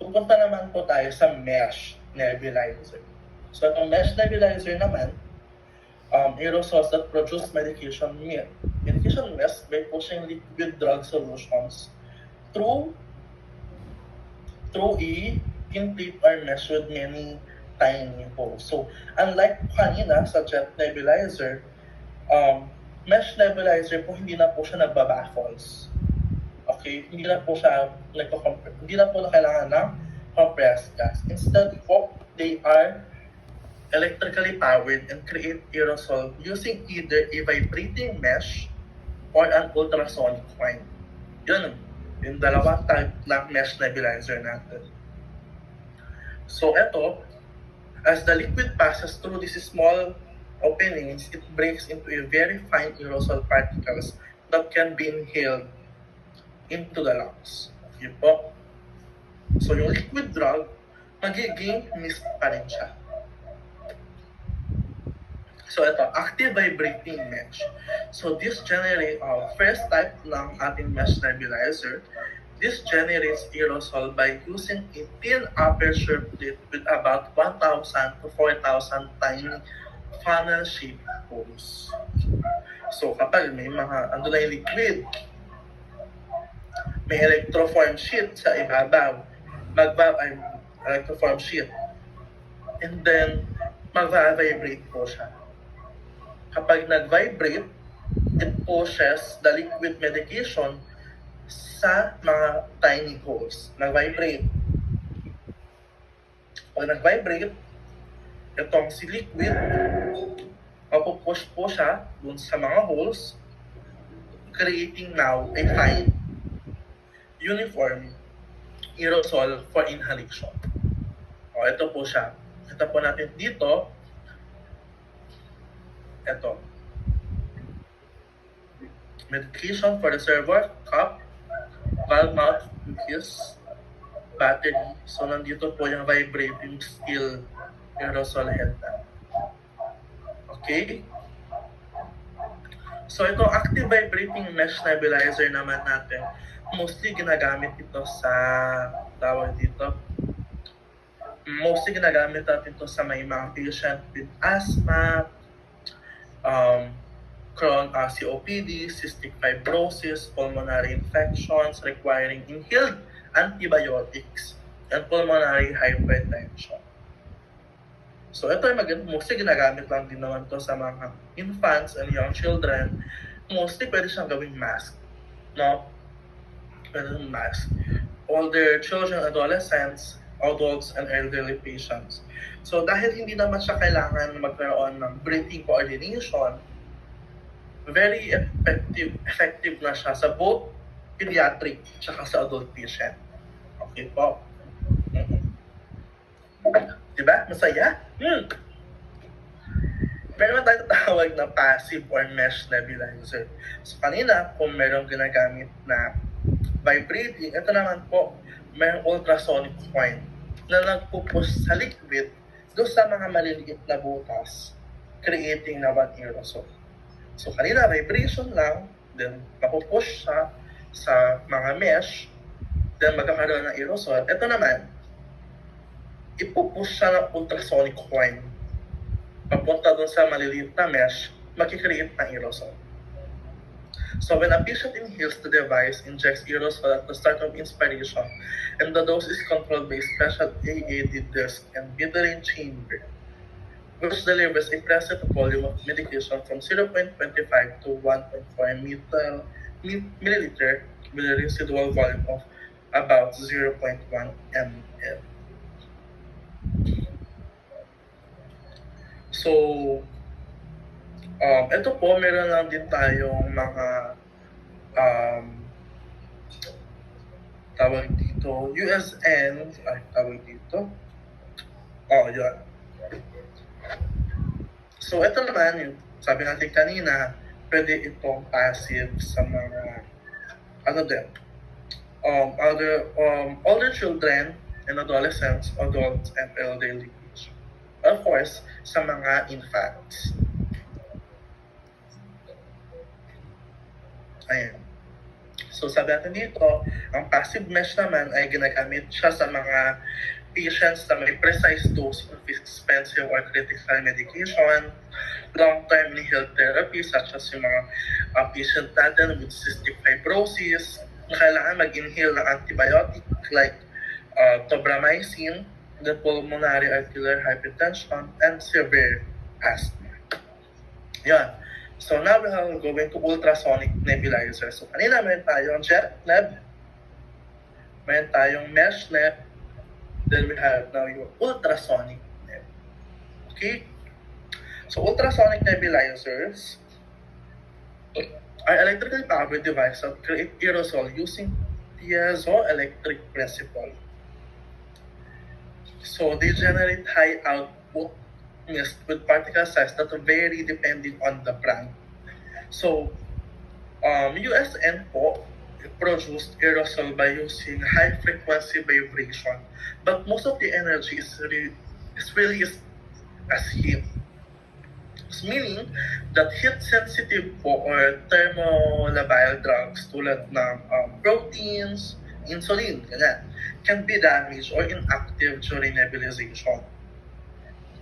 Speaker 1: Pupunta naman po tayo sa mesh nebulizer. So, itong mesh nebulizer naman, aerosols that produce medication mist by pushing liquid drug solutions through a in-plate or mesh with many tiny holes. So, unlike kanina sa jet nebulizer, mesh nebulizer po hindi na po siya nagbabaffles. Okay? Hindi na po kailangan ng compressed gas. Instead po, they are electrically powered and create aerosol using either a vibrating mesh or an ultrasonic coin. Yun, yung dalawang type ng mesh nebulizer natin. So, ito, as the liquid passes through these small openings, it breaks into a very fine aerosol particles that can be inhaled into the lungs. Okay po. So yung liquid drug, magiging mist pa rin siya. So ito, active vibrating mesh. So this generates, first type ng ating mesh nebulizer, this generates aerosol by using a thin aperture plate with about 1,000 to 4,000 tiny funnel-shaped holes. So kapag may mga, ando na yung liquid, may electroform sheet sa ibabaw, electroform sheet, and then magva-vibrate po siya. Kapag nag-vibrate, it pushes the liquid medication sa mga tiny holes. Nag-vibrate. Pag nag-vibrate, itong si liquid, mapupush po siya dun sa mga holes, creating now a fine, uniform aerosol for inhalation. O, ito po siya. Kita po natin dito, ito. Medication for reservoir, cup, valve mouth, fuse, battery. So, nandito po yung vibrating steel aerosol head na. Okay? So, itong active vibrating mesh nebulizer naman natin, mostly ginagamit ito sa, tawag dito, mostly ginagamit natin ito sa may mga patient with asthma, COPD, cystic fibrosis, pulmonary infections requiring inhaled antibiotics, and pulmonary hypertension. So ito ay mostly ginagamit lang din naman to sa mga infants and young children. Mostly pwede siyang gawing mask. No? Pwede siyang mask. Older children, adolescents, adults, and elderly patients. So dahil hindi naman siya kailangan magkaroon ng breathing coordination, very effective na siya sa both pediatric at sa adult patient. Okay po? Diba? Masaya? Meron tayong tawag na passive or mesh nebulizer. So kanina, kung merong ginagamit na vibrating, ito naman po, merong ultrasonic coin na nagpupush sa liquid doon sa mga maliliit na butas, creating naman aerosol. So kanina, vibration lang, then mapupush siya sa mga mesh, then magkakaroon ng aerosol. Ito naman, ipupush siya ng ultrasonic coin. Papunta dun sa maliliit na mesh, makikreate ng aerosol. So when a patient inhales the device, injects aerosol at the start of inspiration, and the dose is controlled by a special AAD disc and mid-range chamber, which delivers a present volume of medication from 0.25 to 1.4 milliliter with a residual volume of about 0.1 ml. So, ito po, meron lang din tayong mga tawag dito, tawag dito. Yun. So, ito naman, yung sabi natin kanina, pwede itong passive sa mga, older children and adolescents, adults, and elderly. Of course, sa mga infants. Ayan. So, sabi natin dito, ang passive mesh naman ay ginagamit siya sa mga patients na may precise dose of expensive or critical medication, long-term inhaled therapy such as yung mga patient natin with cystic fibrosis, na kailangan mag-inhale ng antibiotic like tobramycin, the pulmonary arterial hypertension, and severe asthma. Yan. So now we are going to ultrasonic nebulizer. So kanina meron tayong jet neb, meron tayong mesh neb, then we have now yung ultrasonic neb. Okay? So ultrasonic nebulizers are electrically powered devices that create aerosol using piezoelectric principle. So they generate high output mist with particle size that vary depending on the brand. So USN po produced aerosol by using high frequency vibration, but most of the energy is released as heat. Meaning that heat-sensitive po or thermolabile drugs tulad ng proteins, insulin, ganyan, can be damaged or inactive during nebulization.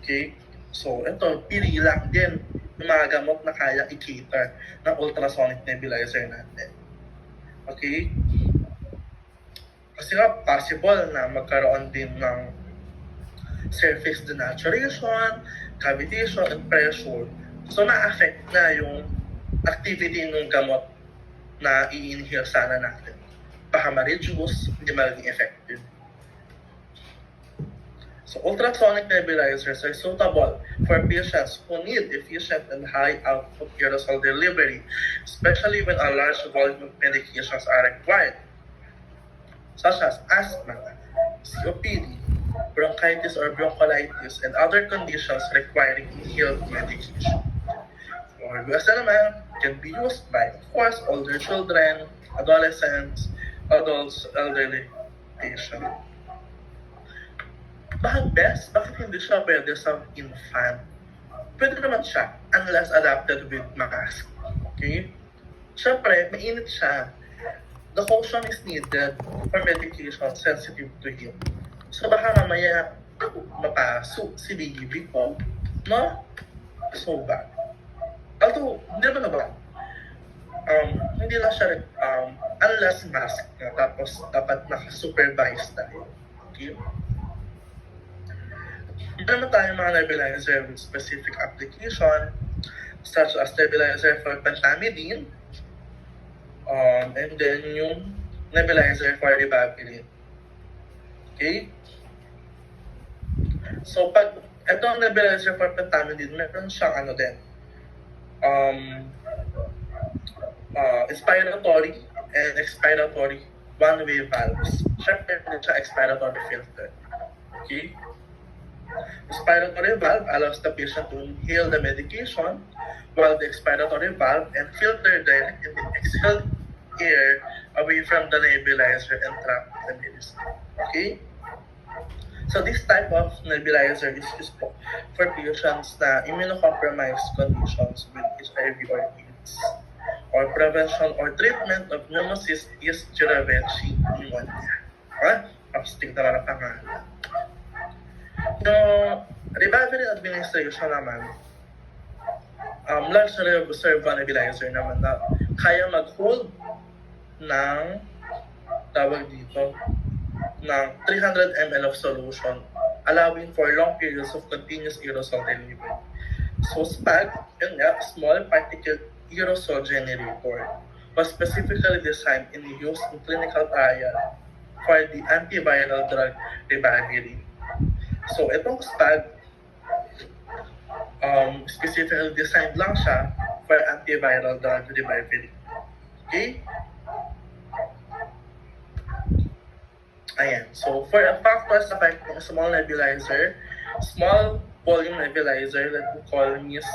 Speaker 1: Okay? So, ito, pili lang din yung mga gamot na kaya i-cater ng ultrasonic nebulizer natin. Okay? Kasi nga, possible na magkaroon din ng surface denaturation, cavitation, and pressure. So, na-affect na yung activity ng gamot na i-inhale sana natin. Baka ma-reduce, hindi magiging effective. So, ultrasonic nebulizers are suitable for patients who need efficient and high output aerosol delivery, especially when a large volume of medications are required, such as asthma, COPD, bronchitis or bronchiolitis, and other conditions requiring inhaled medication. Or USA naman can be used by, of course, older children, adolescents, adults, elderly patients. Bakit best? Bakit hindi siya pwede sa infant? Pwede naman siya, unless adapted with mask. Okay? Siyempre, mainit siya. The caution is needed for medication sensitive to heat. So baka mamaya mapaso si baby ko, no? So bad. Although, hindi naman ba? Hindi lang siya, unless mask na, tapos dapat naka-supervised tayo. Okay? Meron tayong mga nebulizer with specific application, such as nebulizer for pentamidine, and then yung nebulizer for ribavirin. Okay? So, pag itong nebulizer for pentamidine, meron siyang ano din, inspiratory and expiratory one-way valves. Siyempre, meron siya expiratory filter. Okay? Inspiratory valve allows the patient to inhale the medication, while the expiratory valve and filter direct and exhaled air away from the nebulizer and trap the medicine. Okay? So this type of nebulizer is useful for patients na immunocompromised conditions with HIV or AIDS, or prevention or treatment of pneumocystis jirovecii pneumonia. Tapos tingnan naman ang pangalan. Yung ribavirin administration naman, large reserve nebulizer naman na kaya mag-hold ng tawag dito ng 300 ml of solution, allowing for long periods of continuous aerosol delivery. So SPAG, yun nga, small particle aerosol generator, was specifically designed and used in clinical trial for the antiviral drug ribavirin. So, itong SPAG, specifically designed lang siya for antiviral drug ribavirin. Okay? Ayan. So, for a factors affecting small nebulizer, small volume nebulizer, let me call Miss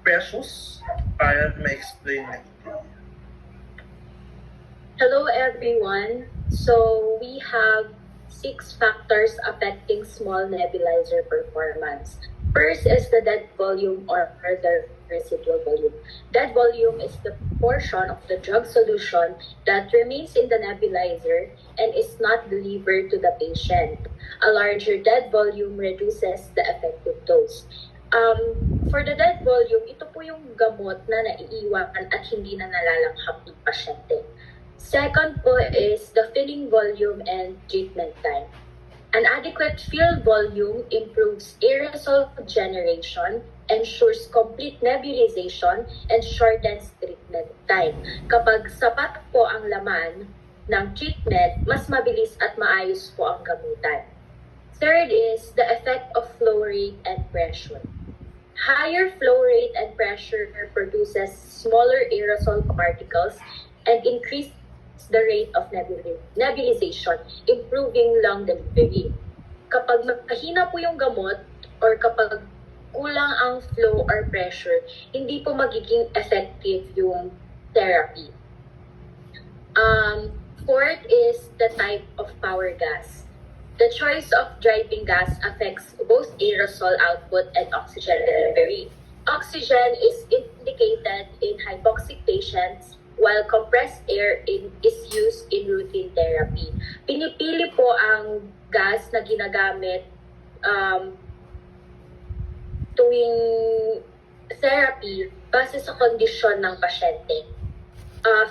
Speaker 1: Precious para ma-explain na ito.
Speaker 3: Hello everyone. So, we have 6 factors affecting small nebulizer performance. First is the dead volume or the residual volume. Dead volume is the portion of the drug solution that remains in the nebulizer and is not delivered to the patient. A larger dead volume reduces the effective dose. For the dead volume, ito po yung gamot na naiiwan at hindi na nalalanghap ng pasyente. Second po is the filling volume and treatment time. An adequate fill volume improves aerosol generation, ensures complete nebulization, and shortens treatment time. Kapag sapat po ang laman ng treatment, mas mabilis at maayos po ang gamutan. Third is the effect of flow rate and pressure. Higher flow rate and pressure produces smaller aerosol particles and increased the rate of nebulization, improving lung delivery. Kapag mahina po yung gamot or kapag kulang ang flow or pressure, hindi po magiging effective yung therapy. Fourth is the type of power gas. The choice of driving gas affects both aerosol output and oxygen delivery. Oxygen is indicated in hypoxic patients while compressed air is used in routine therapy. Pinipili po ang gas na ginagamit tuwing therapy base sa kondisyon ng pasyente.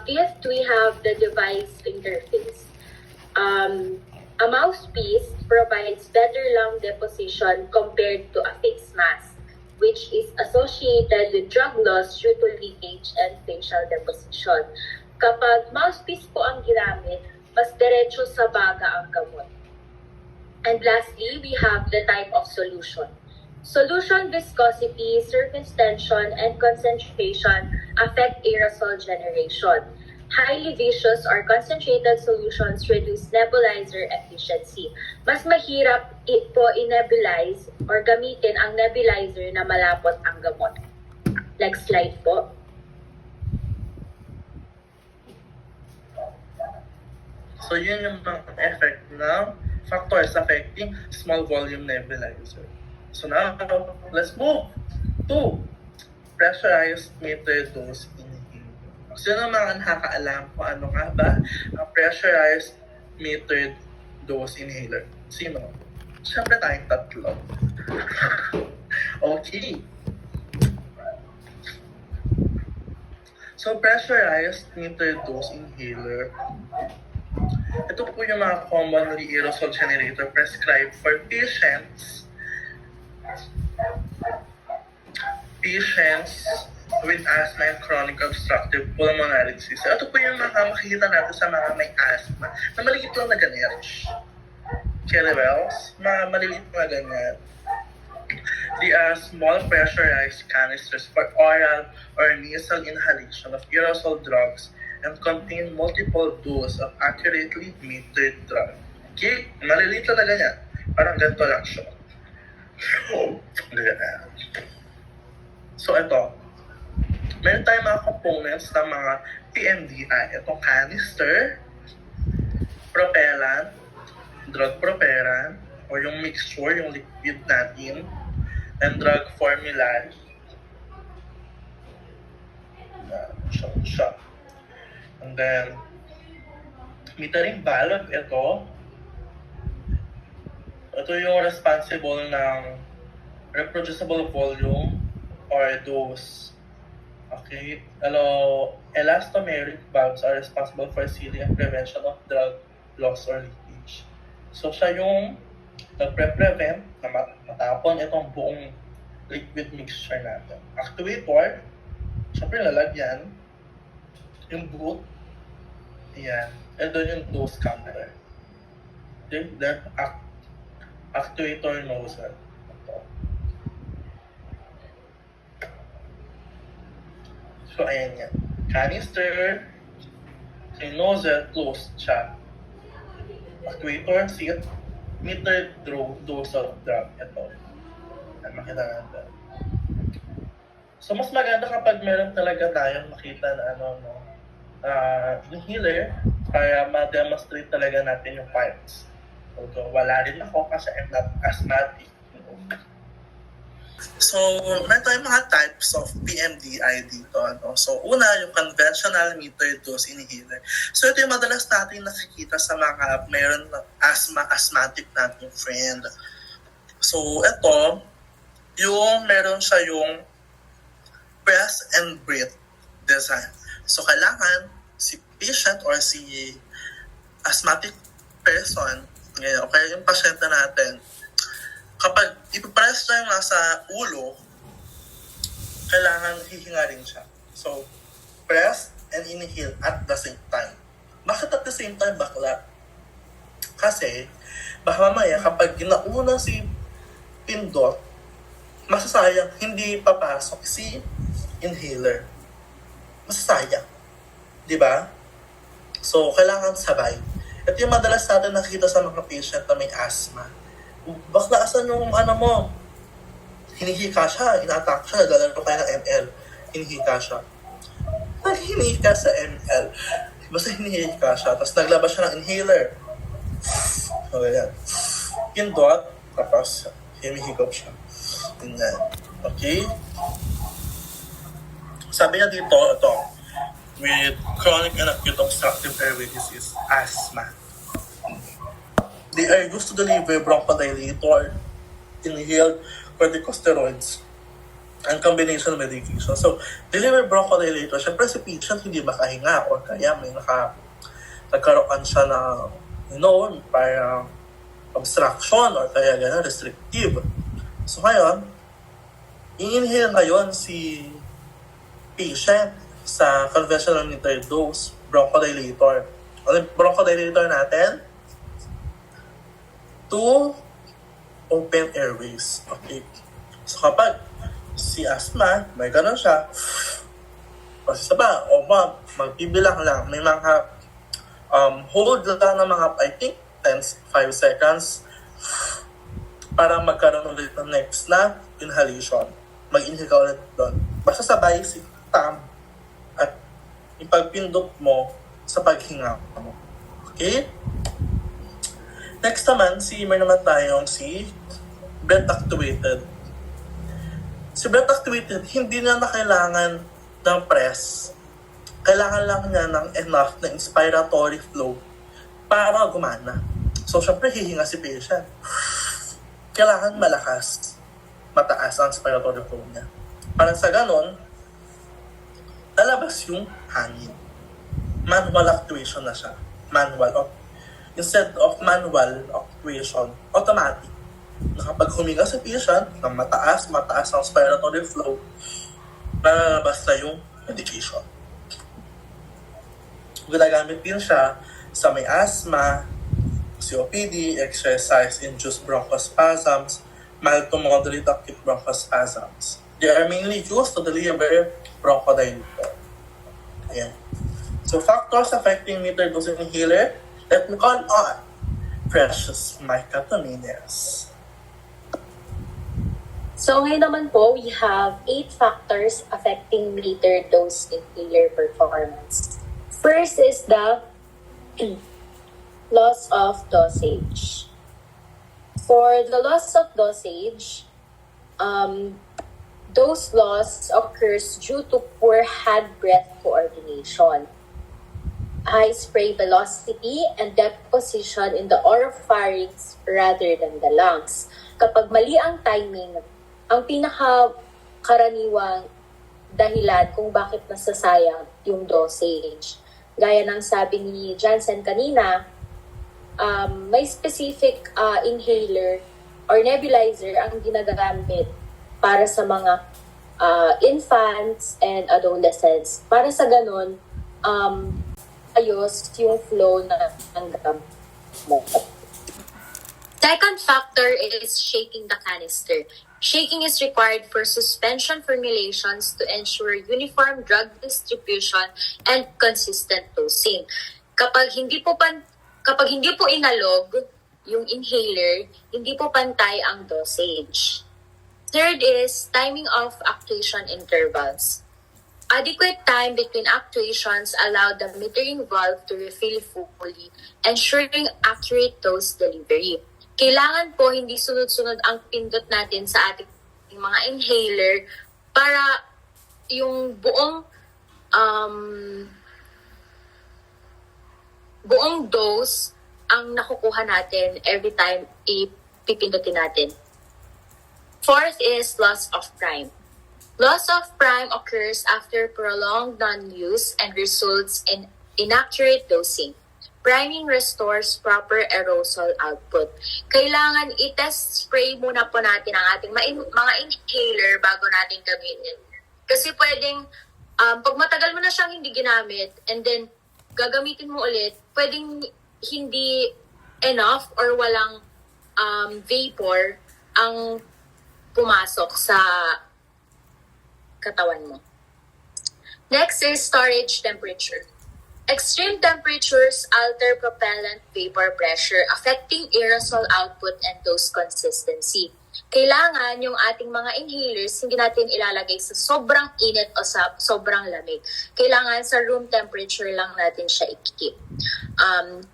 Speaker 3: Fifth, we have the device interface. A mouthpiece provides better lung deposition compared to a face mask, which is associated with drug loss due to leakage and facial deposition. Kapag mouthpiece po ang ginamit, mas diretso sa baga ang gamot. And lastly, we have the type of solution. Solution viscosity, surface tension, and concentration affect aerosol generation. Highly viscous or concentrated solutions reduce nebulizer efficiency. Mas mahirap po i-nebulize or gamitin ang nebulizer na malapot ang gamot. Next slide po.
Speaker 1: So yun yung mga effect ng factors affecting small volume nebulizer. So now, let's move to pressurized metered dose inhaler. Sino mga nakakaalam kung ano nga ba ang pressurized metered dose inhaler? Sino? Siyempre tayong tatlo. Okay. So pressurized metered dose inhaler, ito po yung mga commonly aerosol generator prescribed for patients with asthma and chronic obstructive pulmonary disease. Ito po yung mga makikita natin sa mga may asthma na maliit lang na ganyan. Cherry-bells, mga maliit na ganyan. They are small pressurized canisters for oral or nasal inhalation of aerosol drugs and contain multiple doses of accurately metered drug. Okay? Maliliit lang na ganyan. Parang ganito lang siya. So ito, meron tayong mga components ng mga PMDI. Itong canister, propellant, drug propellant, o yung mixture, yung liquid natin, and drug formula. Siya. And then, metering valve, ito yung responsible ng reproducible volume or dose. Okay? Elastomeric valves are responsible for sealing and prevention of drug loss or leakage. So, siya yung nagpre-prevent na matapon itong buong liquid mixture natin. Actuator, syempre lalagyan yung boot. Ayan. And doon yung dose counter. Okay? Then, actuator nozzle. So, ayan yan. Canister, yung nozzle, closed siya. Actuator, seat, metered dose of drug. Ito. Ayan, makita natin. So, mas maganda kapag meron talaga tayong makita na inhaler para ma-demonstrate talaga natin yung parts. So, wala rin ako kasi I'm not asthmatic. So, meron tayong mga types of PMDI dito. So, una, yung conventional metered dose inhaler. So, ito yung madalas natin nakikita sa mga meron asthmatic nating friend. So, ito, yung meron siya yung press and breathe design. So, kailangan si patient or si asthmatic person, o kaya yung pasyente natin, kapag ipipress na yung nasa ulo, kailangan hihinga rin siya. So, press and inhale at the same time. Bakit at the same time, bakla? Kasi, baka mamaya kapag ginauna si pindot, masasayang hindi papasok si inhaler. Masasayang. Diba? So, kailangan sabay. Ito yung madalas natin nakita sa mga patient na may asthma. Bakla, asan yung mo? Hinihika siya, ina-attack siya, naglalaro kayo ng ML. Hinihika siya. Hinihika sa ML. Basta hinihika siya, tapos naglabas siya ng inhaler. So, yan. Pindot, tapos humihigop siya. Ganyan. Okay? Sabi niya dito, ito, with chronic and acute obstructive airway disease, asthma. They are used to deliver bronchodilator, inhaled corticosteroids, and combination medication. So, deliver bronchodilator, syempre si patient hindi makahinga or kaya may nagkaroon siya na, para obstruction or kaya gano'n, restrictive. So, ngayon, i-inhale ngayon si patient sa conventional metered dose bronchodilator. Ano yung bronchodilator natin? 2 open airways. Okay. So, kapag si asthma, may gano'n siya, o isa ba, magbibilang lang, may mga hold lang ng mga, I think, 5 seconds para magkaroon ulit ng next na inhalation. Mag-inhale ka ulit doon. Basta sabay si thumb at ipagpindot mo sa paghinga mo. Okay? Next naman, meron naman tayong si breath-actuated. Si breath-actuated, hindi na kailangan ng press. Kailangan lang niya ng enough na inspiratory flow para gumana. So, syempre, hihinga si patient. Kailangan malakas, mataas ang inspiratory flow niya. Para sa ganon, lalabas yung hangin. Manual actuation na siya. Instead of manual actuation, automatic. Na kapag huminga si patient ng mataas ang inspiratory flow, lalabas na yung medication. Ginagamit din siya sa may asthma, COPD, exercise-induced bronchospasms, mild to moderate acute bronchospasms. They are mainly used to deliver bronchodilator. Ayan. So, factors affecting metered dose inhaler, let me call on Precious Micah Tominez.
Speaker 3: So ngayon naman po, we have 8 factors affecting metered dose inhaler performance. First is the loss of dosage. For the loss of dosage, dose loss occurs due to poor hand-breath coordination, high spray velocity, and deposition in the oropharynx rather than the lungs. Kapag mali ang timing, ang pinaka-karaniwang dahilan kung bakit nasasayang yung dosage. Gaya ng sabi ni Jansen kanina, may specific inhaler or nebulizer ang ginagamit para sa mga infants and adolescents. Para sa ganun, ayos yung flow ng gamot. Second factor is shaking the canister. Shaking is required for suspension formulations to ensure uniform drug distribution and consistent dosing. Kapag hindi po inalog yung inhaler, hindi po pantay ang dosage. Third is timing of actuation intervals. Adequate time between actuations allow the metering valve to refill fully, ensuring accurate dose delivery. Kailangan po hindi sunod-sunod ang pindot natin sa ating mga inhaler para yung buong dose ang nakukuha natin every time ipipindutin natin. Fourth is loss of prime. Loss of prime occurs after prolonged non-use and results in inaccurate dosing. Priming restores proper aerosol output. Kailangan i-test spray muna po natin ang ating mga inhaler bago natin gamitin. Kasi pwedeng, pag matagal mo na siyang hindi ginamit and then gagamitin mo ulit, pwedeng hindi enough or walang vapor ang pumasok sa katawan mo. Next is storage temperature. Extreme temperatures alter propellant vapor pressure, affecting aerosol output and dose consistency. Kailangan yung ating mga inhalers, hindi natin ilalagay sa sobrang init o sa sobrang lamig. Kailangan sa room temperature lang natin siya i-keep.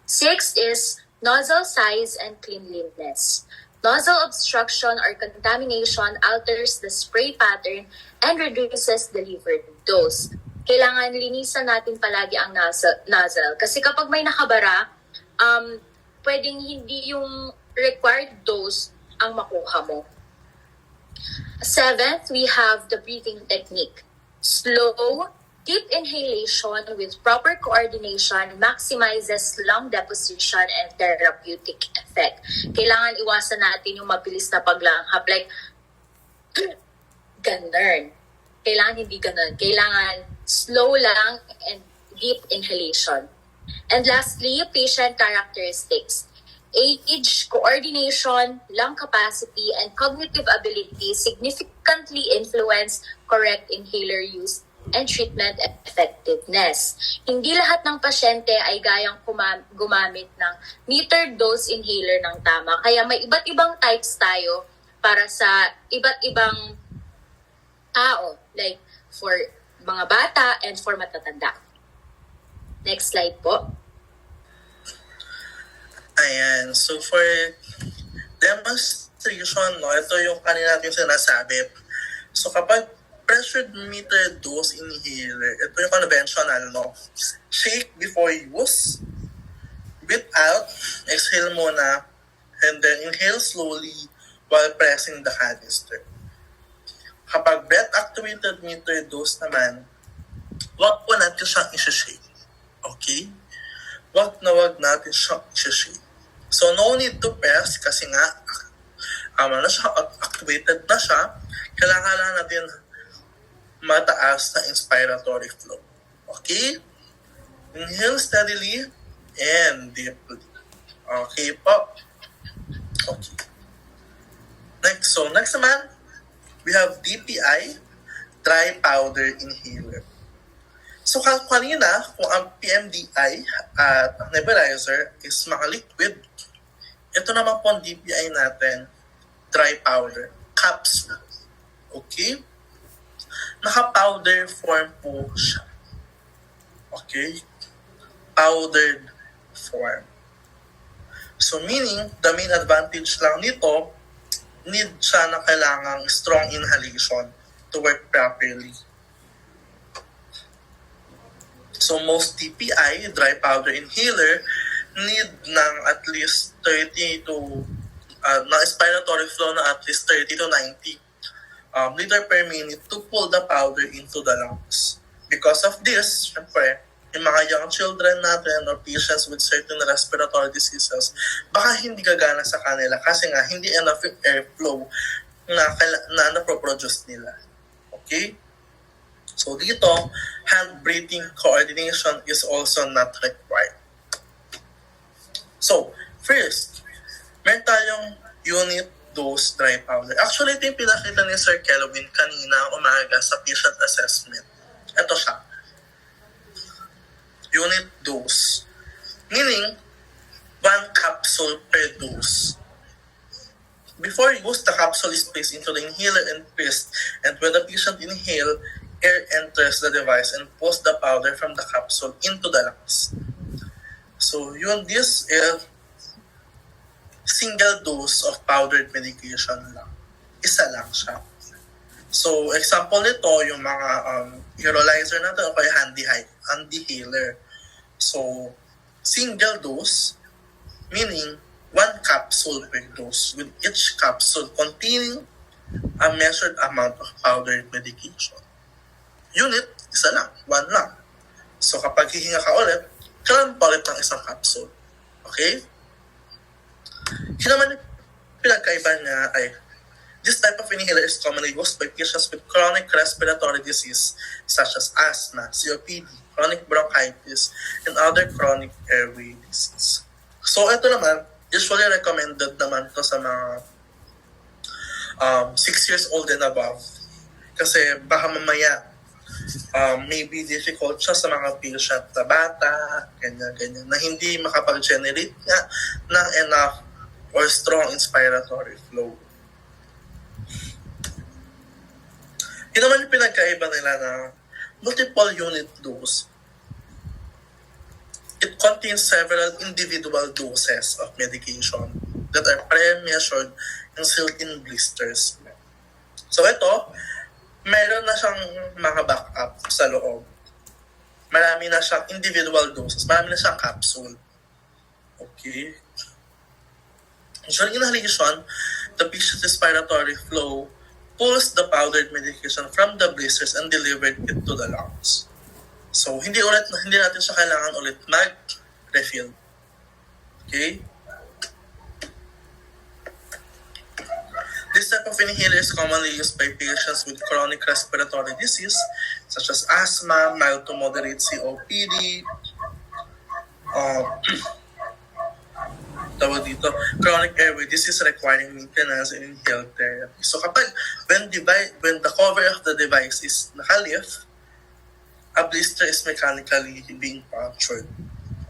Speaker 3: Sixth is nozzle size and cleanliness. Nozzle obstruction or contamination alters the spray pattern and reduces delivered dose. Kailangan linisan natin palagi ang nozzle. Kasi kapag may nakabara, pwedeng hindi yung required dose ang makuha mo. Seventh, we have the breathing technique. Slow, deep inhalation with proper coordination maximizes lung deposition and therapeutic effect. Kailangan iwasan natin yung mabilis na paglanghap. Like, ganun. Kailangan hindi ganun. Kailangan slow lang and deep inhalation. And lastly, patient characteristics. Age, coordination, lung capacity, and cognitive ability significantly influence correct inhaler use and treatment effectiveness. Hindi lahat ng pasyente ay gayang gumamit ng metered dose inhaler ng tama. Kaya may iba't ibang types tayo para sa iba't ibang tao. Like for mga bata and for matatanda. Next slide po.
Speaker 1: Ayan. So, for demonstration, no, ito yung kanina natin sinasabi. So, kapag pressured meter dose inhaler, ito yung conventional, no? Shake before use, breathe out, exhale muna, and then inhale slowly while pressing the canister. Kapag breath-activated meter dose naman, wag po natin siyang i-shake. Okay? Wag natin siyang i-shake. So, no need to press kasi nga, activated na siya. Kailangan natin mataas na inspiratory flow. Okay? Inhale steadily and deeply. Okay po. Okay. Next naman, we have DPI, dry powder inhaler. So, kanina, kung ang PMDI at nebulizer is mga liquid, ito naman po ang DPI natin, dry powder, capsule. Okay? Naka-powder form po siya. Okay? Powdered form. So, meaning, the main advantage lang nito, need siya na kailangang strong inhalation to work properly. So, most DPI, dry powder inhaler, need ng at least 30 to, na expiratory flow na at least 30 to 90 liter per minute to pull the powder into the lungs. Because of this, syempre, yung mga young children natin or patients with certain respiratory diseases, baka hindi gagana sa kanila kasi nga hindi enough yung airflow na naproproduce nila. Okay? So dito, hand breathing coordination is also not required. So, first, meron tayong unit dose dry powder. Actually, ito yung pinakita ni Sir Kelvin kanina umaga sa patient assessment. Ito siya. Unit dose. Meaning, 1 capsule per dose. Before use, the capsule is placed into the inhaler and pressed, and when the patient inhale, air enters the device and pulls the powder from the capsule into the lungs. So, this is single dose of powdered medication lang. Isa lang siya. So, example nito, yung mga aerolizer natin o kaya handy-haler. So, single dose, meaning 1 capsule per dose, with each capsule containing a measured amount of powdered medication. Unit, isa lang, 1 lang. So, kapag hihinga ka ulit, kailangan pa ulit ng isang capsule. Okay? Yun naman yung pinagkaiba niya ay this type of inhaler is commonly used by patients with chronic respiratory disease such as asthma, COPD, chronic bronchitis, and other chronic airway disease. So ito naman, usually recommended naman to sa mga 6 years old and above. Kasi baka mamaya maybe difficult siya sa mga patient na bata, ganyan, na hindi makapag-generate nga ng enough or strong inspiratory flow. Yun naman yung pinagkaiba nila na multiple unit dose. It contains several individual doses of medication that are pre-measured and sealed in blisters. So ito, meron na siyang mga backup sa loob. Marami na siyang individual doses. Marami na siyang capsule. Okay. During inhalation, the patient's respiratory flow pulls the powdered medication from the blisters and delivered it to the lungs. So, hindi natin siya kailangan ulit mag-refill. Okay? This type of inhaler is commonly used by patients with chronic respiratory disease such as asthma, mild to moderate COPD, tawag dito, chronic airway disease requiring maintenance and inhaled therapy. So kapag when the cover of the device is nakalift, a blister is mechanically being punctured.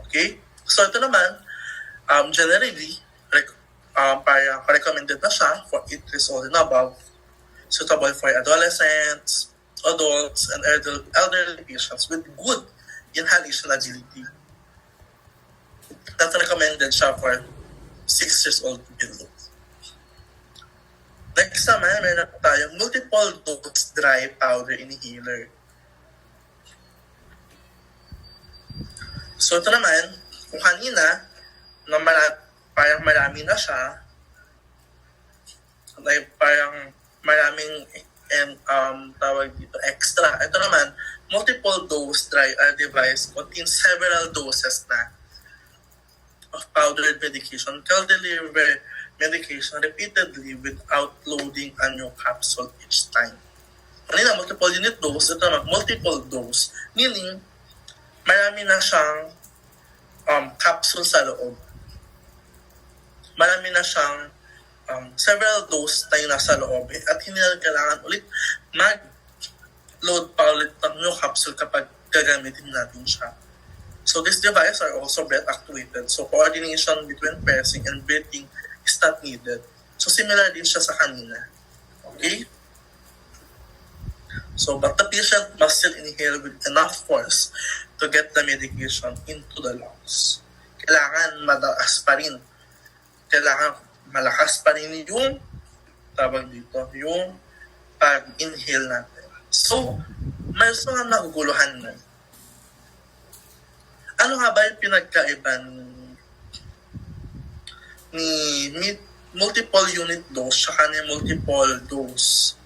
Speaker 1: Okay? So ito naman, generally, parang recommended na siya for it is all and above, suitable for adolescents, adults, and elderly patients with good inhalation agility. That's recommended siya for 6 years old below. Next naman, meron tayong multiple dose dry powder inhaler. So ito naman, kung kanina, na parang marami na siya, like parang maraming tawag dito, extra. Ito naman, multiple dose dry device contains several doses na of powdered medication can deliver medication repeatedly without loading a new capsule each time. Kanina, multiple unit dose. Ito naman, multiple dose. Meaning, marami na siyang capsule sa loob. Marami na siyang several dose tayo nasa loob at hindi na kailangan ulit mag-load pa ulit ng new capsule kapag gagamitin natin siya. So this device are also breath actuated. So coordination between pressing and breathing is not needed. So similar din siya sa kanina. Okay? So but the patient must still inhale with enough force to get the medication into the lungs. Kailangan malakas pa rin. Kailangan malakas pa rin yung tawag dito, yung pag-inhale natin. So, may mga naguguluhan na. Ano nga ba yung pinagkaiba ni multiple unit dose saka ni multiple dose?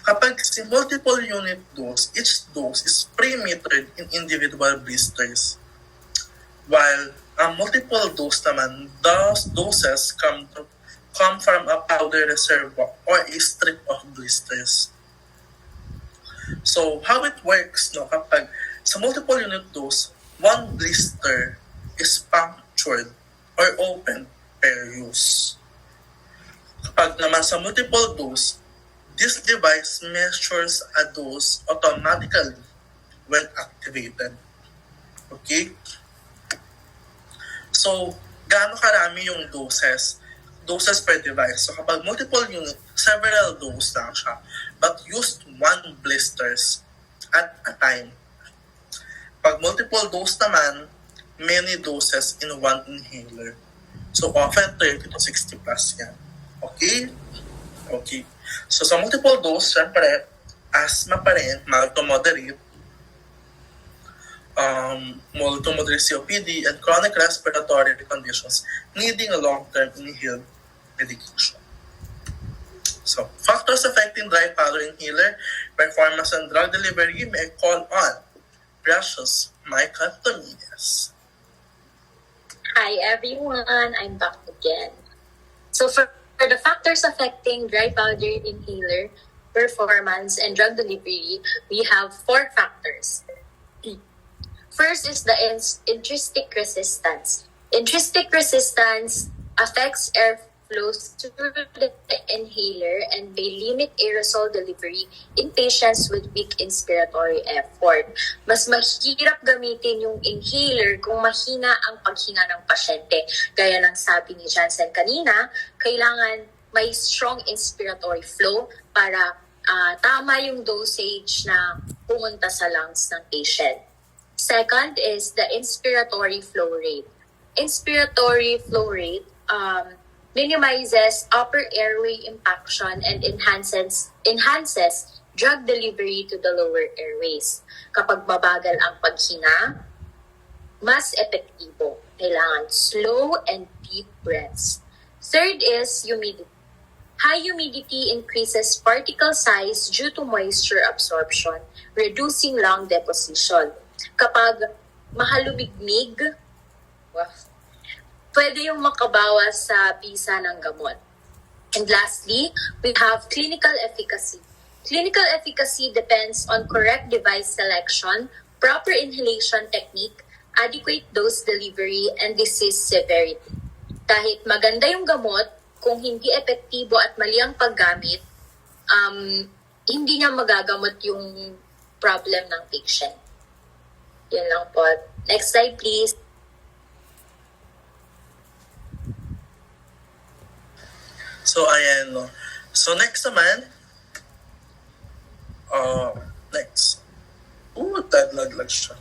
Speaker 1: Kapag si multiple unit dose, each dose is pre-metered in individual blisters. While multiple dose naman, those doses come from a powder reservoir or a strip of blisters. So, how it works, no? Kapag sa multiple unit dose, one blister is punctured or opened per use. Kapag naman sa multiple dose, this device measures a dose automatically when activated. Okay? So, gaano karami yung doses per device? So, kapag multiple unit, several doses lang siya, but used one blisters at a time. Pag multiple dose naman, many doses in one inhaler. So, often 30 to 60 plus yan. Okay? Okay. So, sa multiple dose, syempre, asthma pa rin, mild to moderate, mild to moderate COPD, and chronic respiratory conditions needing a long-term inhaled medication. So, factors affecting dry powder inhaler performance and drug delivery may call on Precious Michael Tomias.
Speaker 3: Hi everyone, I'm back again. So for the factors affecting dry powder inhaler performance and drug delivery, we have 4 factors. First is the intrinsic resistance. Intrinsic resistance affects airflow through the inhaler and may limit aerosol delivery in patients with weak inspiratory effort. Mas mahirap gamitin yung inhaler kung mahina ang paghinga ng pasyente. Gaya ng sabi ni Jansen kanina, kailangan may strong inspiratory flow para tama yung dosage na pumunta sa lungs ng patient. Second is the inspiratory flow rate. Inspiratory flow rate minimizes upper airway impaction and enhances drug delivery to the lower airways. Kapag mabagal ang paghinga, mas epektibo. Kailangan slow and deep breaths. Third is humidity. High humidity increases particle size due to moisture absorption, reducing lung deposition. Kapag mahalumigmig, pwede yung makabawas sa bisa ng gamot. And lastly, we have clinical efficacy. Clinical efficacy depends on correct device selection, proper inhalation technique, adequate dose delivery, and disease severity. Kahit maganda yung gamot, kung hindi epektibo at mali ang paggamit, hindi niya magagamot yung problem ng patient. Yun lang po. Next slide, please.
Speaker 1: So, ayan, no. So, next naman, next. Naglag siya.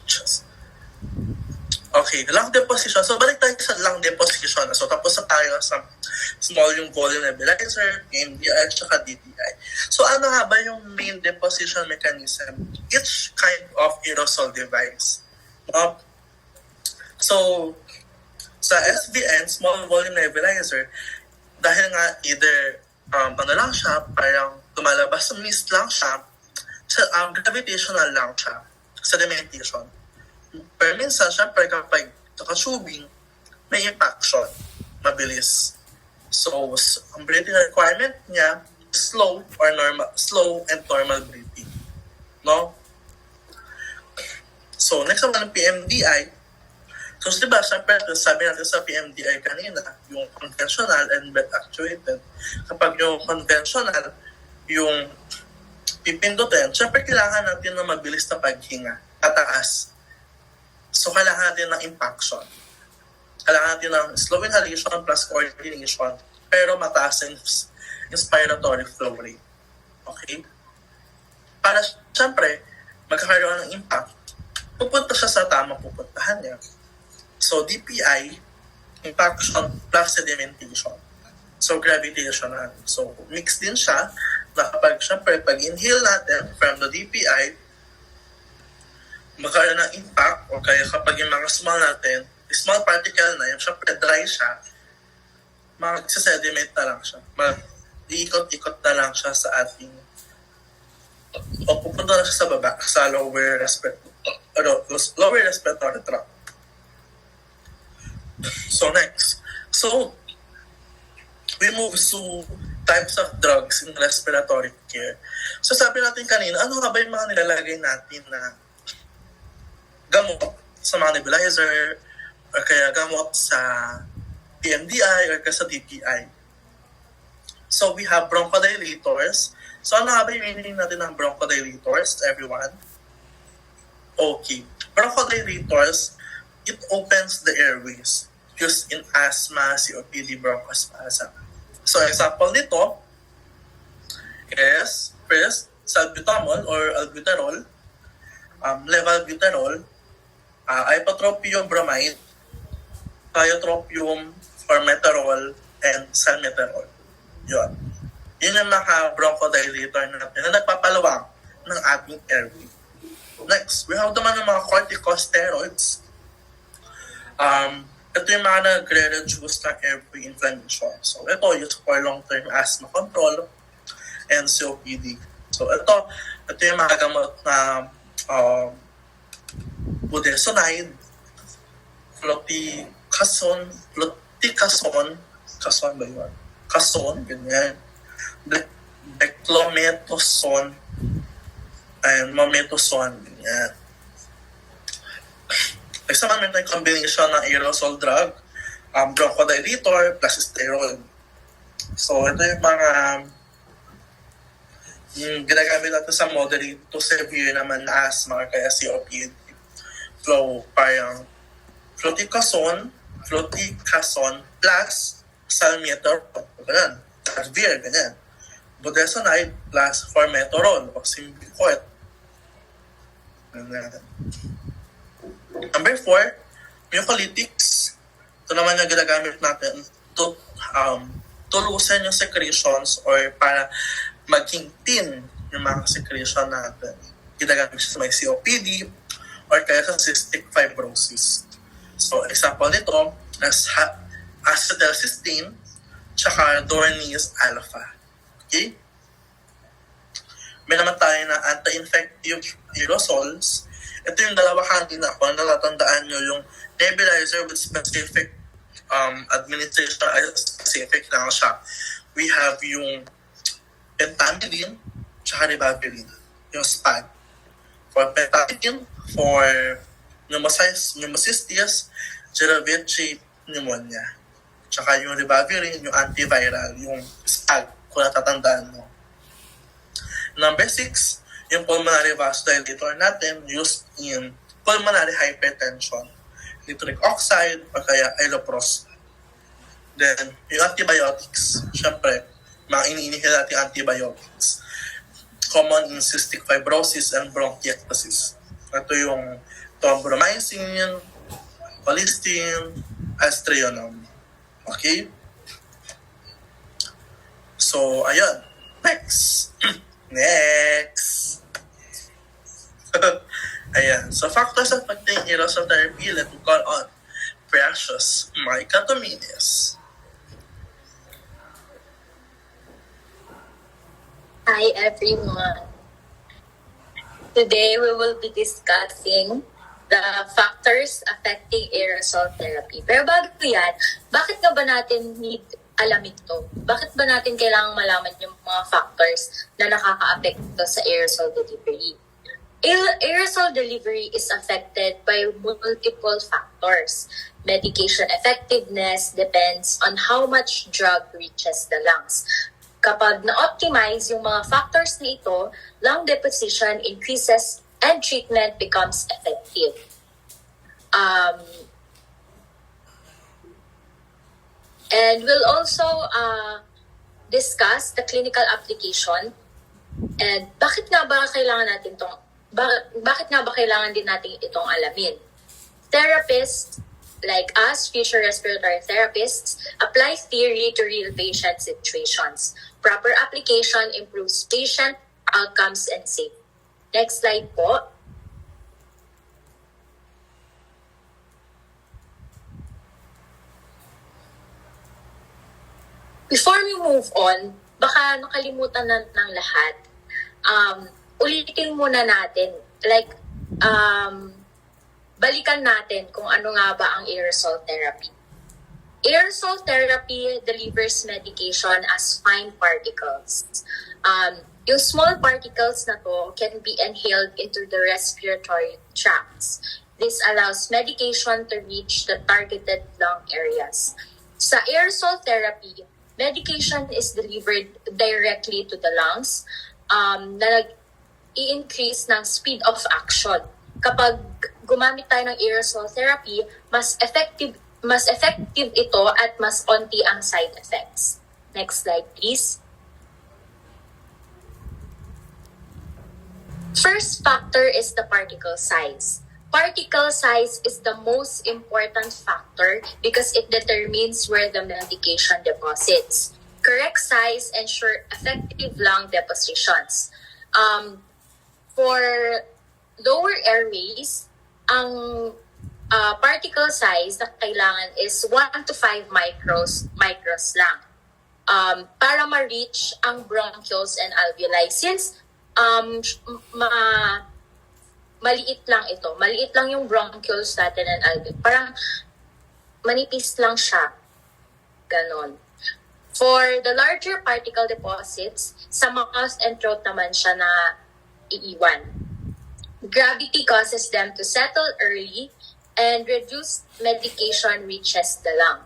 Speaker 1: Okay, lung deposition. So, balik tayo sa lung deposition. So, tapos na tayo sa small yung volume nebulizer, PMDI, at saka DPI. So, ano nga ba yung main deposition mechanism? Each kind of aerosol device. So, sa SVN, small volume nebulizer, dahil nga either, ano lang siya, parang tumalabas sa mist lang siya, gravitational lang siya, sedimentation. Pero minsan, syempre, kapag nakasubing, may impaction, mabilis. So, ang breathing requirement niya, slow and normal breathing. No? So, next naman ang PMDI. So, diba, syempre, sabi natin sa PMDI kanina, yung conventional and bed actuated. Kapag yung conventional, yung pipindutin, syempre, kailangan natin ng mabilis na paghinga, tataas. So, kailangan natin ng impaction. Kailangan natin ng slow inhalation plus coordination, pero mataas yung inspiratory flow rate. Okay? Para, syempre, magkakaroon ng impact, pupunta siya sa tamang pupuntahan niya. So, DPI, impaction plus sedimentation. So, gravitational. So, mix din siya na kapag, syempre, pag-inhale natin from the DPI, magkaroon ng impact o kaya kapag yung mga small natin, small particle na, yung syempre dry siya, mag-sediment na lang siya. Iikot-ikot na lang siya sa ating o pupunta na siya sa baba, sa lower respiratory tract. So next. So, we move to types of drugs in respiratory care. So sabi natin kanina, ano nga ba yung mga nilalagay natin na gamot sa mga nebulizer or kaya gamot sa PMDI or kaya sa DPI. So we have bronchodilators. So ano nga ba yung meaning natin ng bronchodilators, everyone? Okay. Bronchodilators, it opens the airways used in asthma, COPD, bronchospasm. So example nito is first, salbutamol or albuterol, levalbuterol, ipotropium bromide, tiotropium, formoterol, and salmeterol. Yun. Yun yung mga bronchodilator natin na nagpapalawang ng ating airway. Next, we have naman ng mga corticosteroids. Ito yung mga nagre-reduce ng airway inflammation. So ito, used for long-term asthma control and COPD. So ito yung mga gamot na budesonide, fluticasone, cason ba yun? Cason, ganyan. Beclometosone and mometosone, ganyan. Next naman may combination ng aerosol drug, bronchodilator plus steroid. So ito yung mga ginagamit natin sa moderate to severe naman na asthma or kaya COPD. Flow, parang fluticasone plus salmeterol, ganyan. Severe, ganyan. budesonide plus formoterol o Symbicort. Number 4, mucolytics. Ito naman yung ginagamit natin to loosen yung secretions or para maging thin yung mga secretion natin. Ginagamit siya sa may COPD or kaya sa cystic fibrosis. So, example nito is acetylcysteine tsaka Dornies alpha. Okay? May naman tayo na anti-infective aerosols. Ito yung dalawa kanina. Kung natatandaan nyo, yung nebulizer with specific administration specific lang siya. We have yung pentamidine tsaka ribavirin, yung SPAG. For pentamidine, for pneumocystis, Jirovecii pneumonia. Tsaka yung ribavirin, yung antiviral, yung SPAG, kung natatandaan mo. Number 6, yung pulmonary vasodilator natin used in pulmonary hypertension, nitric oxide o kaya iloprost. Then, yung antibiotics, syempre, mga iniinihil natin antibiotics. Common in cystic fibrosis and bronchiectasis. Ito yung thrombolysin, colistin, aztreonam. Okay? So, ayun. Next. Next. Ayan. So, factors affecting aerosol therapy, let me call on Precious Micah Dominguez.
Speaker 3: Hi everyone. Today we will be discussing the factors affecting aerosol therapy. Pero bago yan, bakit nga ba natin need alamin ito? Bakit ba natin kailangang malaman yung mga factors na nakaka-apekto sa aerosol delivery? Aerosol delivery is affected by multiple factors. Medication effectiveness depends on how much drug reaches the lungs. Kapag na-optimize yung mga factors na ito, lung deposition increases and treatment becomes effective. And we'll also discuss the clinical application and bakit nga ba kailangan din natin itong alamin. Therapists like us, future respiratory therapists, apply theory to real patient situations. Proper application improves patient outcomes and safety. Next slide po. Before we move on, baka nakalimutan na ng lahat. Ulitin muna natin, balikan natin kung ano nga ba ang aerosol therapy. Aerosol therapy delivers medication as fine particles. Yung small particles na to can be inhaled into the respiratory tracts. This allows medication to reach the targeted lung areas. Sa aerosol therapy, medication is delivered directly to the lungs na nag-i-increase ng speed of action. Kapag gumamit tayo ng aerosol therapy, mas effective ito at mas konti ang side effects. Next slide, please. First factor is the particle size. Particle size is the most important factor because it determines where the medication deposits. Correct size ensure effective lung depositions. For lower airways, ang particle size na kailangan is 1 to 5 micros lang para ma-reach ang bronchioles and alveoli. Since maliit lang ito, maliit lang yung bronchioles natin and alveoli. Parang manipis lang siya. Ganon. For the larger particle deposits, sa mouth and throat naman siya na iiwan. Gravity causes them to settle early and reduced medication reaches the lung.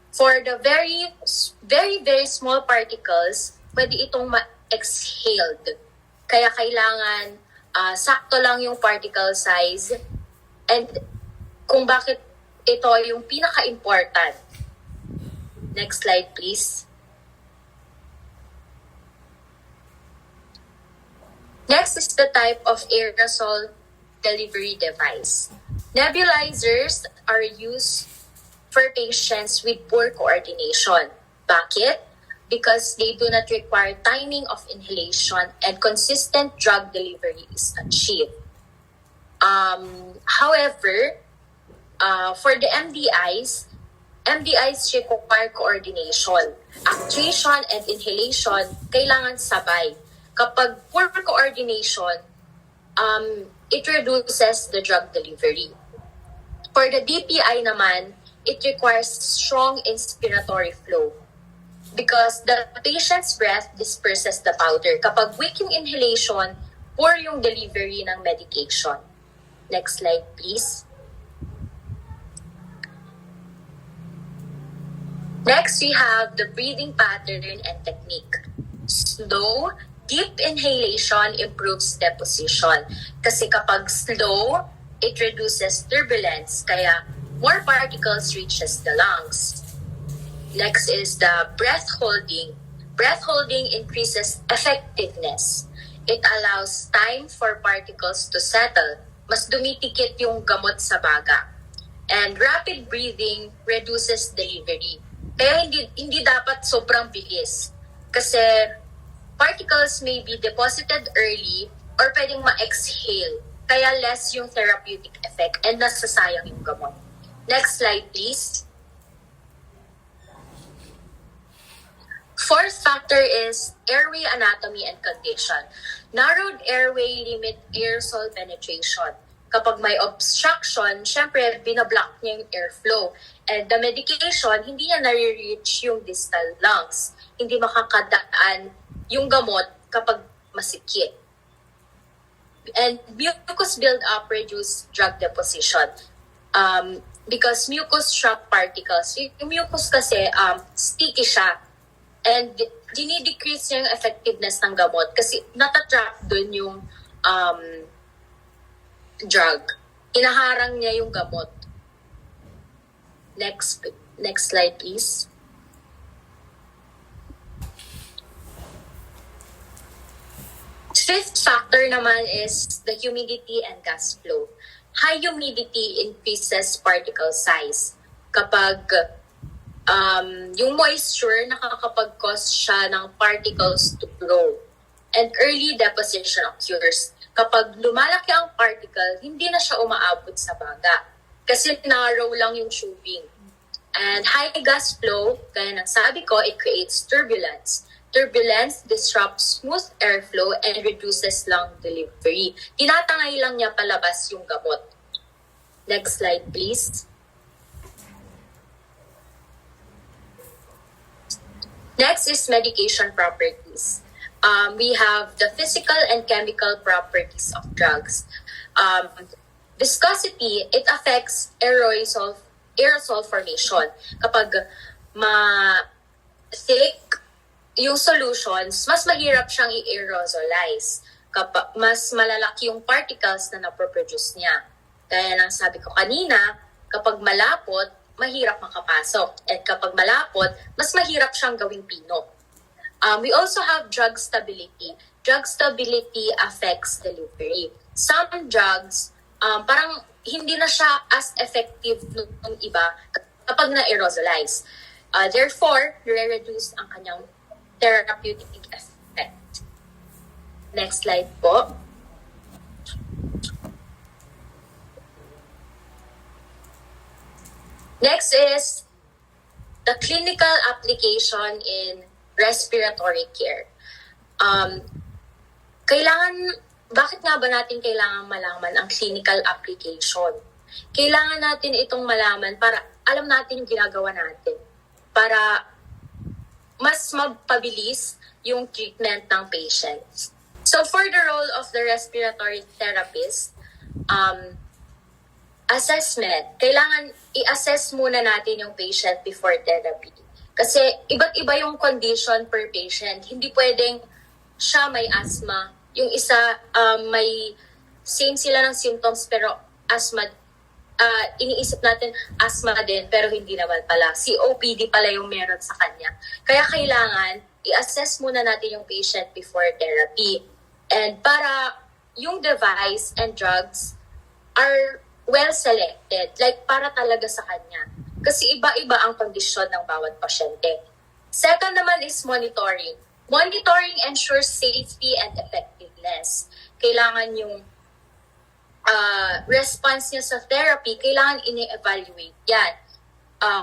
Speaker 3: For the very, very, very small particles, pwede itong ma-exhaled. Kaya kailangan sakto lang yung particle size. And kung bakit ito yung pinaka-important. Next slide, please. Next is the type of aerosol delivery device. Nebulizers are used for patients with poor coordination. Bakit? Because they do not require timing of inhalation and consistent drug delivery is achieved. However, for the MDIs require coordination. Actuation and inhalation kailangan sabay. Kapag poor coordination, it reduces the drug delivery. For the DPI naman, it requires strong inspiratory flow because the patient's breath disperses the powder. Kapag weak yung inhalation, poor yung delivery ng medication. Next slide, please. Next, we have the breathing pattern and technique. Slow, deep inhalation improves deposition. Kasi kapag slow, it reduces turbulence, kaya more particles reaches the lungs. Next is the breath holding. Breath holding increases effectiveness. It allows time for particles to settle. Mas dumitikit yung gamot sa baga. And rapid breathing reduces delivery. Kaya hindi dapat sobrang bilis. Kasi particles may be deposited early or pwedeng ma-exhale. Kaya less yung therapeutic effect and nasasayang yung gamot. Next slide, please. Fourth factor is airway anatomy and condition. Narrowed airway limit aerosol penetration. Kapag may obstruction, syempre, binablock niya yung airflow. And the medication, hindi niya nare-reach yung distal lungs. Hindi makakadaan yung gamot kapag masikip. And mucus build-up reduce drug deposition. Because mucus trap particles, yung mucus kasi sticky siya. And dinidecrease niya yung effectiveness ng gamot kasi natatrap dun yung drug. Inaharang niya yung gamot. Next slide, please. Fifth factor naman is the humidity and gas flow. High humidity increases particle size. Kapag yung moisture, nakakapag-cause siya ng particles to grow. And early deposition occurs. Kapag lumalaki ang particle, hindi na siya umaabot sa baga. Kasi narrow lang yung tubing. And high gas flow, gaya ng sabi ko, it creates turbulence. Turbulence disrupts smooth airflow and reduces lung delivery. Tinatangay lang niya palabas yung gamot. Next slide, please. Next is medication properties. We have the physical and chemical properties of drugs. Viscosity, it affects aerosol formation. Kapag thick yung solutions, mas mahirap siyang i-aerosolize. Kapag mas malalaki yung particles na napoproduce niya. Kaya nang sabi ko kanina, kapag malapot, mahirap makapasok. At kapag malapot, mas mahirap siyang gawing pino. We also have drug stability. Drug stability affects delivery. Some drugs, parang hindi na siya as effective nung iba kapag na-aerosolize. Therefore, re-reduce ang kanyang therapeutic effect. Next slide po. Next is the clinical application in respiratory care. Bakit nga ba natin kailangan malaman ang clinical application? Kailangan natin itong malaman para alam natin yung ginagawa natin. Para mas mapabilis yung treatment ng patients. So for the role of the respiratory therapist, assessment, kailangan i-assess muna natin yung patient before therapy. Kasi iba't iba yung condition per patient. Hindi pwedeng siya may asthma. Yung isa may same sila ng symptoms pero asthma, iniisip natin asthma din pero hindi naman pala. COPD pala yung meron sa kanya. Kaya kailangan i-assess muna natin yung patient before therapy. And para yung device and drugs are well selected, like para talaga sa kanya. Kasi iba-iba ang kondisyon ng bawat pasyente. Second naman is monitoring. Monitoring ensures safety and effectiveness. Kailangan yung response niya sa therapy, kailangan ini-evaluate yan.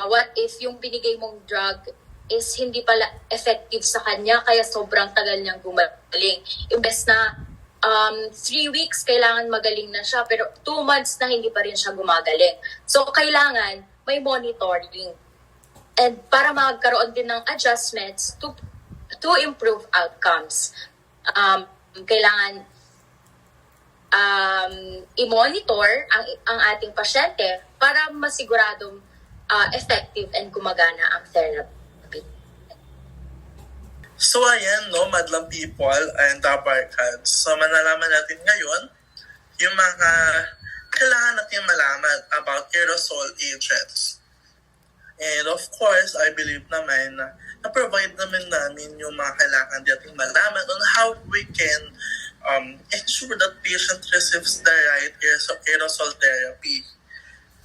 Speaker 3: What if yung binigay mong drug is hindi pala effective sa kanya, kaya sobrang tagal niyang gumaling. Imbes na 3 weeks, kailangan magaling na siya, pero 2 months na hindi pa rin siya gumagaling. So, kailangan may monitoring. And para magkaroon din ng adjustments to improve outcomes. Kailangan i-monitor ang ating pasyente para masiguradong effective and gumagana ang therapy.
Speaker 1: So ayan, no, madlang people and barkads. So manalaman natin ngayon yung mga kailangan natin malaman about aerosol agents. And of course, I believe naman na provide naman namin yung mga kailangan natin malaman on how we can ensure that patient receives the right aerosol therapy.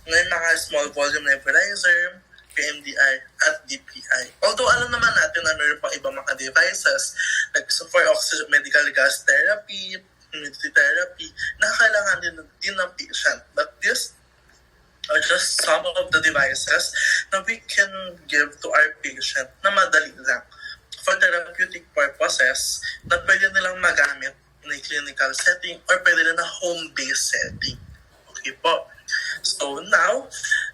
Speaker 1: May mga small volume nebulizer, PMDI, at DPI. Although alam naman natin na mayroon pang ibang mga devices like for oxygen medical gas therapy, humidity therapy, na kailangan din ng patient. But these are just some of the devices na we can give to our patient na madali lang for therapeutic purposes na pwede nilang magamit in a clinical setting or pwede na home-based setting. Okay po. So now,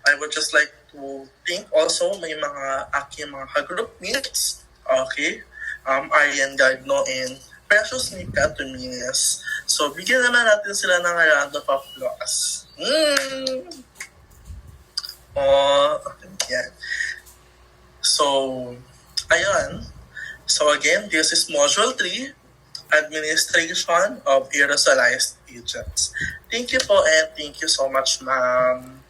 Speaker 1: I would just like to thank also may mga aking mga ka-group mates, okay, Arian Gagno and Precious Nika Tumines. So bigyan naman natin sila ng round of applause. Yeah. So, ayun. So again, this is Module 3, Administration of Aerosolized Agents. Thank you po and thank you so much, ma'am.